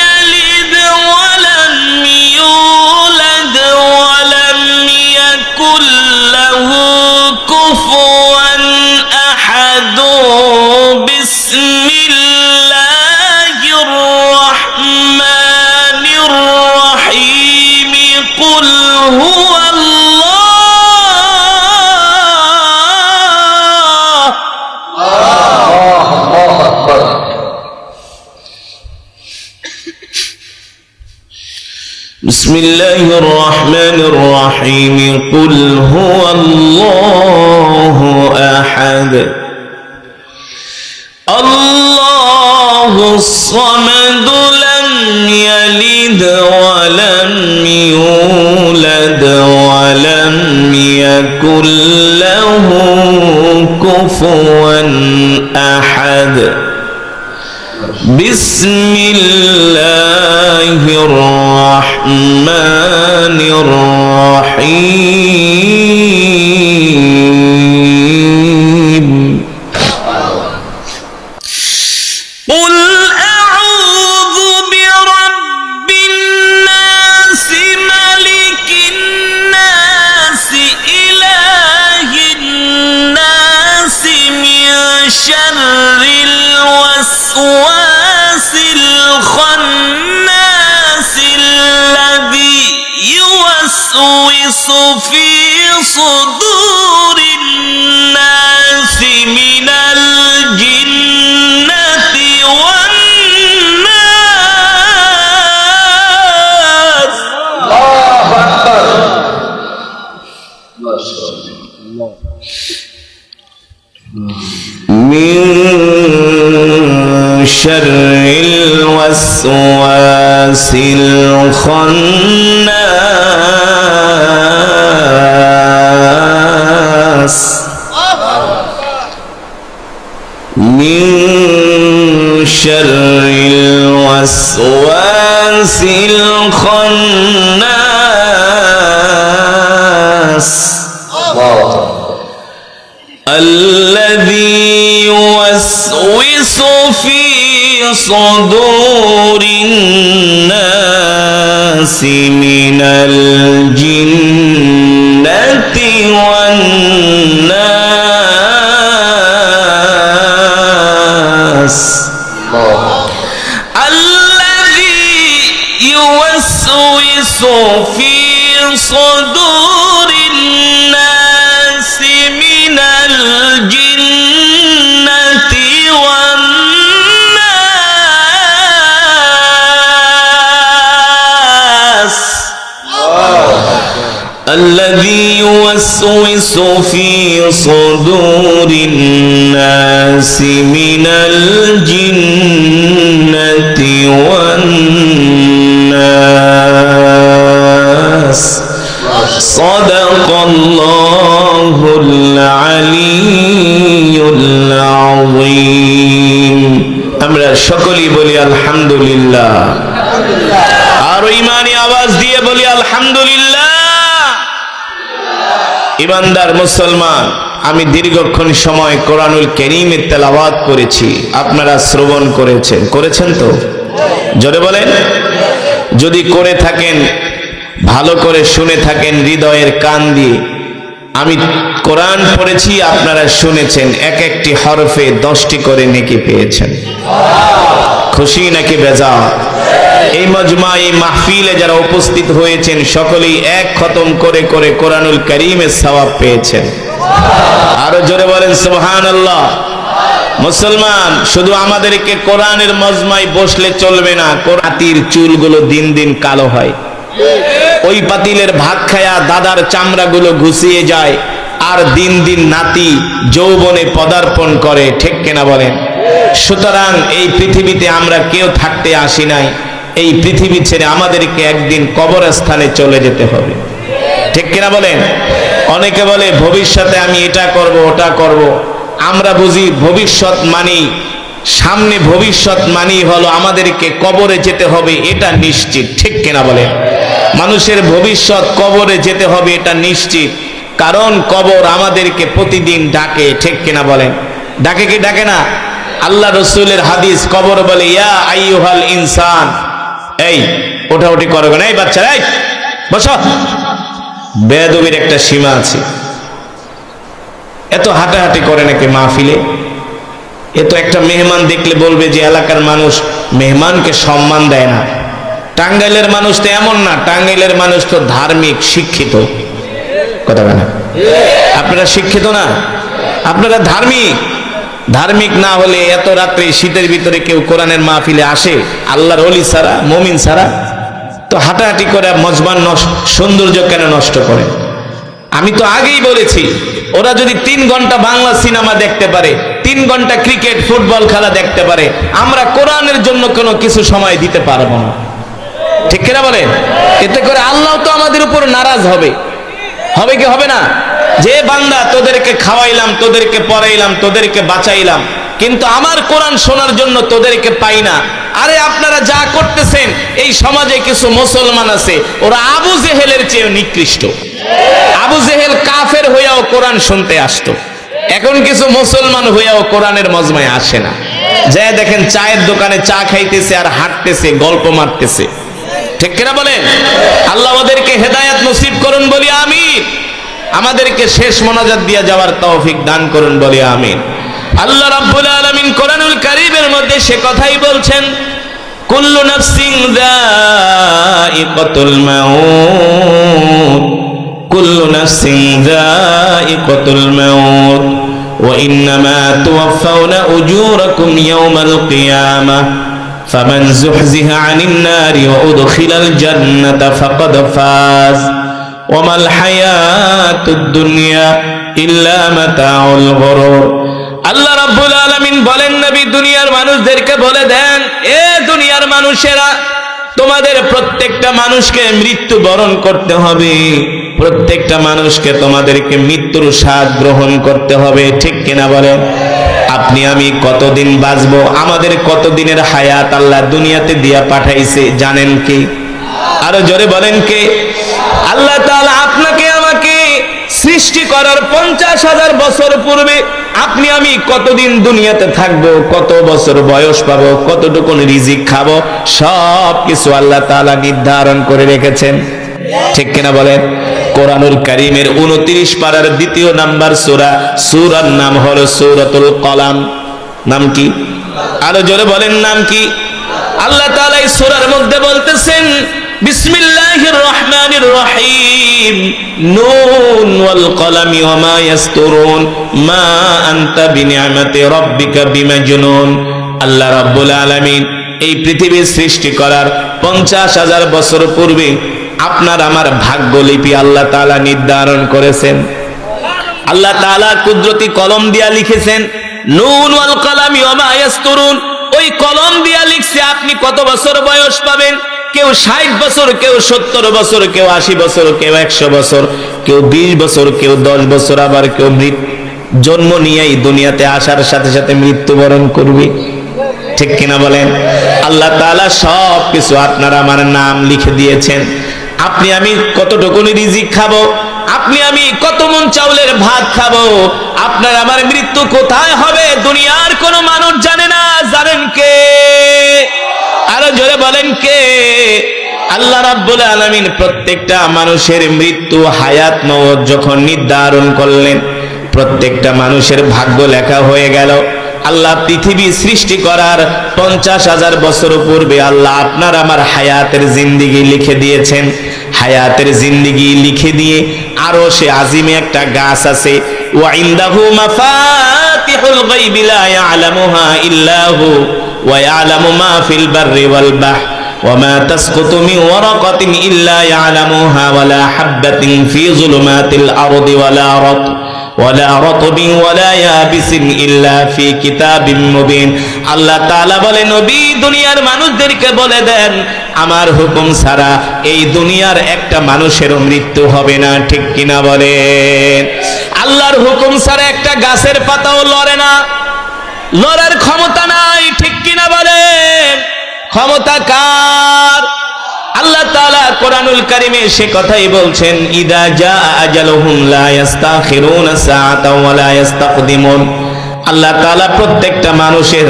يلد ولم يولد ولم يكن له كفوا أحد بسم الله الرحمن الرحيم قل هو بسم الله الرحمن الرحيم قل هو الله أحد الله الصمد لم يلد ولم يولد ولم يكن له كفوا أحد بسم الله الرحمن الرحيم قل أعوذ برب الناس ملك الناس إله الناس من شر الوسواس الخناس الذي يوسوس في صدور الناس من الجنة والناس الله أكبر ما شاء الله من شر الوسواس الخناس من شر الوسواس الخناس الذي يوسوس في صدور الناس من الجنة والناس الذي يوسوس في صدور الناس من الجنة والناس الذي يوسوس في صدور الناس من الجنة والناس صدق الله العلي العظيم আমরা সকলেই বলি আলহামদুলিল্লাহ আর ঈমানি আওয়াজ দিয়ে বলি আলহামদুলিল্লাহ ইমানদার মুসলমান আমি দীর্ঘক্ষণ সময় কোরআনুল কারীমের তেলাওয়াত করেছি আপনারা শ্রবণ করেছেন তো জোরে বলেন যদি করে থাকেন ভালো করে শুনে থাকেন হৃদয়ের কান দিয়ে আমি কোরআন পড়েছি, আপনারা শুনেছেন, এক একটি হরফে 10টি করে নেকি পেয়েছেন। খুশি নাকি বেজার? এই মজমা, এই মাহফিলে যারা উপস্থিত হয়েছেন সকলেই এক খতম করে করে কোরআনুল কারীমের সওয়াব পেয়েছেন। আরো জোরে বলেন সুবহানাল্লাহ। মুসলমান, শুধু আমাদেরকে কোরআনের মজমায় বসলে চলবে না, কোরআতির চুলগুলো দিন দিন কালো হয়, ওই পাতিলের ভাত খায়া দাদার চামড়াগুলো ঘুষিয়ে যায়, আর দিন দিন নাতি যৌবনে পদার্পণ করে, ঠিক কিনা বলেন? সুতরাং এই পৃথিবীতে আমরা কেউ থাকতে আসি নাই, এই পৃথিবী ছেড়ে আমাদেরকে একদিন কবরস্থানে চলে যেতে হবে, ঠিক কিনা বলেন? অনেকে বলে ভবিষ্যতে আমি এটা করব ওটা করব, আমরা বুঝি ভবিষ্যৎ মানি, সামনে ভবিষ্যৎ মানি হলো আমাদেরকে কবরে যেতে হবে, এটা নিশ্চিত, ঠিক কিনা বলেন? মানুষের ভবিষ্যৎ কবরে যেতে হবে এটা নিশ্চিত, কারণ কবর আমাদেরকে প্রতিদিন ডাকে, ঠিক কিনা বলেন? ডাকে কি ডাকে না? আল্লাহ রসুলের হাদিস, কবর বলে ইয়া আইয়ুহাল ইনসান, এই ওঠাউঠি করবে না, এই বাচ্চারা এই বসো। বেয়াদবির একটা সীমা আছে। এত হাঁটাহাঁটি করে নাকি মাহফিলে? এ তো একটা মেহমান দেখলে বলবে যে এলাকার মানুষ মেহমানকে সম্মান দেয় না। টাঙ্গাইলের মানুষ তো এমন না, টাঙ্গাইলের মানুষ তো ধার্মিক, শিক্ষিত, কথা বলে না? আপনারা শিক্ষিত না, আপনারা ধার্মিক। ধার্মিক না হলে এত রাত্রে শীতের ভিতরে কেউ কোরআনের মাহফিলে আসে? আল্লাহর ওলি ছাড়া, মুমিন ছাড়া। তো হাঁটাহাঁটি করে মজমান সৌন্দর্য কেন নষ্ট করে? আমি তো আগেই বলেছি, ওরা যদি 3 ঘন্টা বাংলা সিনেমা দেখতে পারে, 3 ঘন্টা ক্রিকেট ফুটবল খেলা দেখতে পারে, আমরা কোরআনের জন্য কোনো কিছু সময় দিতে পারবো না, ঠিক কিনা বলেন? এতে করে আল্লাহ তো আমাদের উপর নারাজ হবে, হবে কি হবে না? যে বান্দা তোদেরকে খাওয়াইলাম, তোদেরকে পড়াইলাম, তোদেরকে বাঁচাইলাম, কিন্তু আমার কোরআন শোনার জন্য তোদেরকে পাই না। আরে আপনারা যা করতেছেন, এই সমাজে কিছু মুসলমান আছে, ওরা আবু জেহেলের চেয়ে নিকৃষ্ট। আবু জেহেল কাফের হইয়াও কোরআন শুনতে আসতো, এখন কিছু মুসলমান হইয়াও কোরআনের মজমায় আসে না। যা দেখেন চায়ের দোকানে চা খাইতেছে আর হাঁটতেছে, গল্প মারতেছে, ঠিক কিনা বলেন? আল্লাহ ওদেরকে হেদায়েত নসিব করুন বলি আমিন। আমাদেরকে শেষ মোনাজাত দিয়ে যাওয়ার তৌফিক দান করুন বলি আমিন। আল্লাহ রাব্বুল আলামিন কোরআনুল কারীমের মধ্যে সে কথাই বলছেন, কুল্লু নাফসিন যায়িকাতুল মাউত, কুল্লু নাফসিন যায়িকাতুল মাউত ওয়া ইন্নামা তুওয়াফাউনা উজুরাকুম ইয়াওমাল কিয়ামাহ ফামান যুহজিহা আনিন নারি ওয়া উদখিলাল জান্নাতা ফাকাদ ফাজ ওয়া মাল হায়াতুদ দুনিয়া ইল্লা মাতাউল গুরুর। আল্লাহ রাব্বুল আলামিন বলেন, নবী দুনিয়ার মানুষদেরকে বলে দেন, এ দুনিয়ার মানুষেরা, তোমাদের প্রত্যেকটা মানুষকে মৃত্যু বরণ করতে হবে, প্রত্যেকটা মানুষকে তোমাদেরকে মৃত্যুর স্বাদ গ্রহণ করতে হবে, ঠিক কিনা বলেন? আপনি আমি কতদিন বাঁচবো? আমাদের কতদিনের হায়াত আল্লাহ দুনিয়াতে দিয়া পাঠাইছে জানেন কি? আরো জোরে বলেন কে? আল্লাহ তাআলা আপনাকে আমাকে সৃষ্টি করার 50,000 বছর পূর্বে আপনি আমি কতদিন দুনিয়াতে থাকবো, কত বছর বয়স পাবো, কতটুকু রিজিক খাবো, সব কিছু আল্লাহ তাআলা নির্ধারণ করে রেখেছেন, ঠিক কিনা বলেন? কোরআনুল কারীমের 29 পারার 2 নাম্বার সূরা, সূরার নাম হলো সূরাতুল কলাম। নাম কি? আরো জোরে বলেন, নাম কি? আল্লাহ তাআলা এই সূরার মধ্যে বলতেছেন, বিসমিল্লাহির রহমানির রহিম, নুন ওয়াল কলামি ওয়া মা ইয়াসতুরুন মা আনতা বিনিআমাতি রাব্বিকা বিমাজনুন। আল্লাহ রাব্বুল আলামিন এই পৃথিবীর সৃষ্টি করার 50,000 বছর পূর্বে আপনার আমার ভাগ্যলিপি আল্লাহ তাআলা নির্ধারণ করেছেন। আল্লাহ তাআলা কুদরতি কলম দিয়া লিখেছেন, নুন ওয়াল কলামি ওয়া মা ইয়াসতুরুন। ওই কলম দিয়া লিখছে আপনি কত বছর বয়স পাবেন। কেউ 60 বছর, কেউ 70 বছর, কেউ 80 বছর, কেউ 100 বছর, কেউ 20 বছর, কেউ 10 বছর, আবার কেউ জন্ম নিয়েই দুনিয়াতে আসার সাথে সাথে মৃত্যুবরণ করবে, ঠিক কিনা বলেন? আল্লাহ তাআলা সব কিছু আপনার আমার নাম লিখে দিয়েছেন। আপনি আমি কতটুকু রিজিক খাবো, আপনি আমি কত মন চাউলের ভাত খাবো, আপনার আমার মৃত্যু কোথায় হবে দুনিয়ার কোনো মানুষ জানে না। জানেন কে? আরো জোরে বলেন কে? আল্লাহ রাব্বুল আলামিন প্রত্যেকটা মানুষের মৃত্যু হায়াত মওত যখন নির্ধারণ করলেন, প্রত্যেকটা মানুষের ভাগ্য লেখা হয়ে গেল। আল্লাহ পৃথিবী সৃষ্টি করার 50,000 বছর পূর্বে আল্লাহ আপনার আমার হায়াতের জিন্দেগি লিখে দিয়েছেন। হায়াতের জিন্দেগি লিখে দিয়ে আরো সে আজিমে একটা গাছ আছে, ওয়া ইনদাহু মাফাতিহুল গায়বি লা ইয়ালামুহা ইল্লা হু ওয়া ইয়ালামু মা ফিল বাররি ওয়াল বাহর ওয়া মা তাসকুতু মিন ওয়ারাকাতিন ইল্লা ইয়ালামুহা ওয়া লা হাববাতিন ফি যুলুমাতিল আরদি ওয়ালা রাতবিন ওয়ালা ইয়াবিসিন ইল্লা ফি কিতাবিম মুবিন। আল্লাহ তাআলা বলে, নবী দুনিয়ার মানুষদেরকে বলে দেন, আমার হুকুম ছাড়া এই দুনিয়ার একটা মানুষেরও মৃত্যু হবে না। ঠিক কিনা বলেন? আল্লাহর হুকুম ছাড়া একটা গাছের পাতাও লড়ে না, লড়ার ক্ষমতা নাই। ঠিক কিনা বলেন? ক্ষমতা কার? আল্লাহ তাআলা কোরআনুল কারীমে সে কথাই বলছেন, ইদা জা আজালুহুম লা ইস্তাখিরুনা সাআতাও ওয়া লা ইস্তাকদিমুন। আল্লাহ তাআলা প্রত্যেকটা মানুষের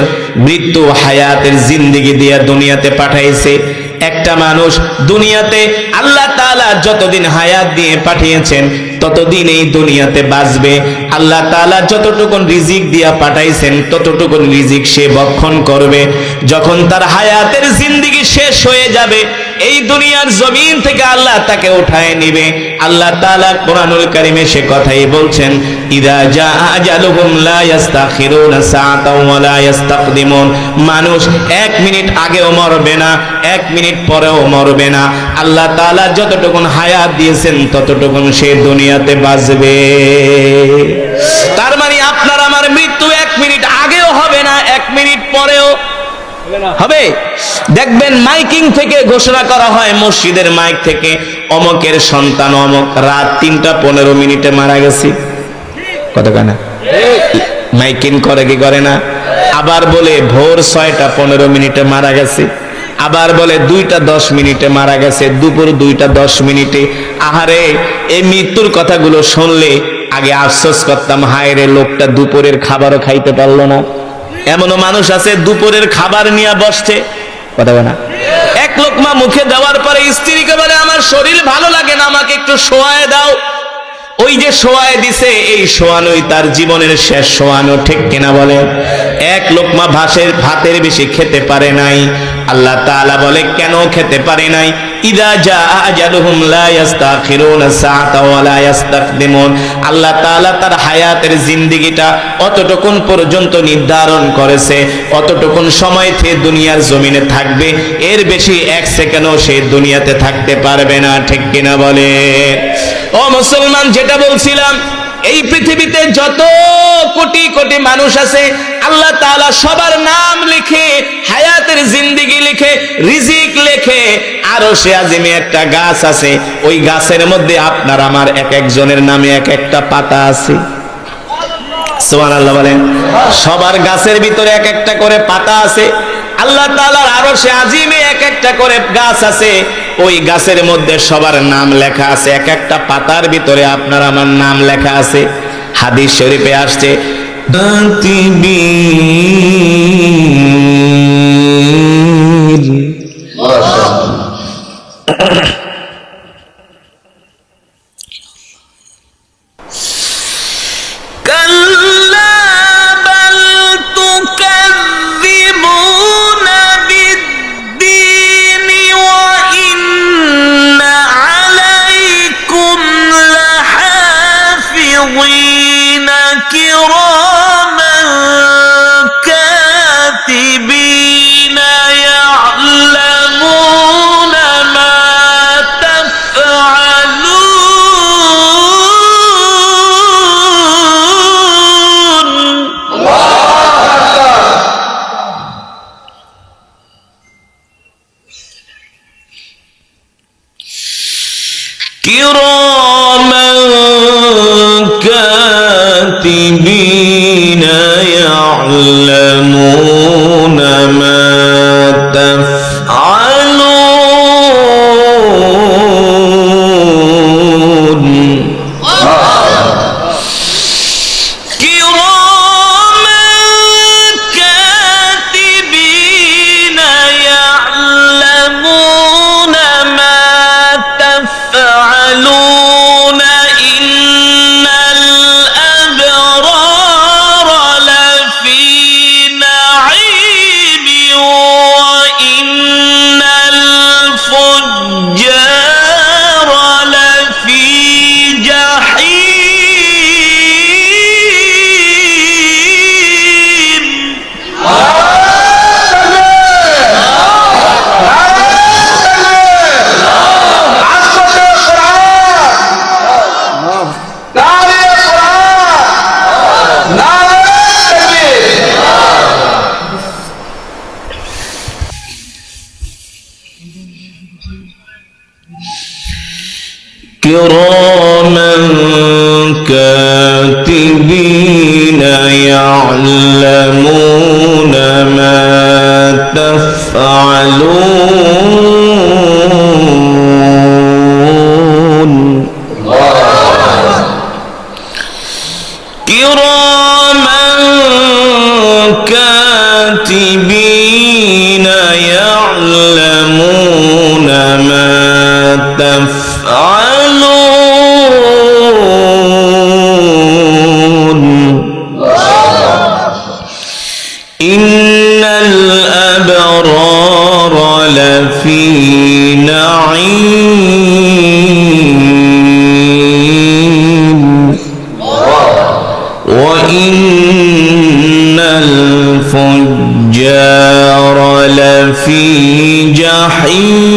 মৃত্যু হায়াতের জিন্দেগি দিয়ে দুনিয়াতে পাঠাইছে। একটা মানুষ দুনিয়াতে আল্লাহ তাআলা যতদিন হায়াত দিয়ে পাঠিয়েছেন ততদিন এই দুনিয়াতে বাঁচবে। আল্লাহ তাআলা যতটুকুন রিজিক দিয়া পাঠাইছেন ততটুকুন রিজিক সে ভক্ষণ করবে। যখন তার হায়াতের জিন্দেগি শেষ হয়ে যাবে, এই দুনিয়ার জমিন থেকে আল্লাহ তাকে উঠায় নিবে। আল্লাহ তাআলা কোরআনুল কারীমে সে কথাই বলছেন, ইদা জা আজালুহুম লা ইস্তাখিরুনা সাআতাও ওয়া লা ইস্তাকদিমুন। মানুষ 1 মিনিট আগেও মরবে না, 1 মিনিট পরেও মরবে না। আল্লাহ তাআলা যতটুকুন হায়াত দিয়েছেন ততটুকুন সে দুনিয়াতে বাঁচবে। তার মানে আপনার আমার মৃত্যু 1 মিনিট আগেও হবে না, 1 মিনিট পরেও হবে। দেখবেন মাইকিং থেকে ঘোষণা করা হয়, মসজিদের মাইক থেকে, অমকের সন্তান অমক রাত 3:15 মিনিটে মারা গেছে। কত কানা মাইকিং করে কি করে না? আবার বলে ভোর 6:15 মিনিটে মারা গেছে, আবার বলে 2:10 মিনিটে মারা গেছে, দুপুর 2:10 মিনিটে। আহারে, এই মৃত্যুর কথাগুলো শুনলে আগে আফসোস করতাম, হায় রে, লোকটা দুপুরের খাবারও খাইতে পারলো না। এমনও মানুষ আছে দুপুরের খাবার নিয়ে বসছে, কথা বলে না, 1 লোকমা মুখে দেওয়ার পরে স্ত্রীকে বলে, আমার শরীর ভালো লাগে না, আমাকে একটু শোয়ায় দাও। ওই যে শোয়ায় দিছে, এই শোয়ানোই তার জীবনের শেষ শোয়ানো। ঠিক কিনা বলে? 1 লোকমা ভাতের বেশি খেতে পারে নাই। আল্লাহ তাআলা বলে, কেন খেতে পারে নাই? ইদা জা আজালুহুম লা ইস্তাখিরুনা সাআতাও ওয়া লা ইস্তাকদিমুন। আল্লাহ তাআলা তার হায়াতের জিন্দেগিটা অতটুকুন পর্যন্ত নির্ধারণ করেছে, অতটুকুন সময় থেকে দুনিয়ার জমিনে থাকবে, এর বেশি 1 সেকেন্ডও সে দুনিয়াতে থাকতে পারবে না। ঠিক কিনা বলে? ও মুসলমান, যেটা বলছিলাম, এই পৃথিবীতে যত কোটি কোটি মানুষ আছে, আল্লাহ তাআলা সবার নাম লিখে, হায়াতের জিন্দেগি লিখে, রিজিক লিখে। আরশে আজিমে একটা গাছ আছে, ওই গাছের মধ্যে আপনার আমার এক একজনের নামে এক একটা পাতা আছে। সুবহানাল্লাহ বলেন। সবার গাছের ভিতরে এক একটা করে পাতা আছে। আল্লাহ তাআলার আরশে আজিমে এক একটা করে গাছ আছে, ওই গাছের মধ্যে সবার নাম লেখা আছে, এক একটা পাতার ভিতরে আপনার আমার নাম লেখা আছে। হাদিস শরীফে আসছে, كراما كاتبين يعلمون ما تفعلون كراما كاتبين يعلمون ما كراما كاتبين يعلمون ما تفعلون كراما كاتبين يعلمون ما تفعلون إن الأبرار لفي نعيم وإن الفجار لفي جحيم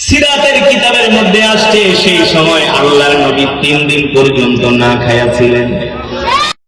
সিরাতের কিতাবের মধ্যে আসছে সেই সময় আল্লাহর নবী 3 দিন পর্যন্ত না খায়া ছিলেন।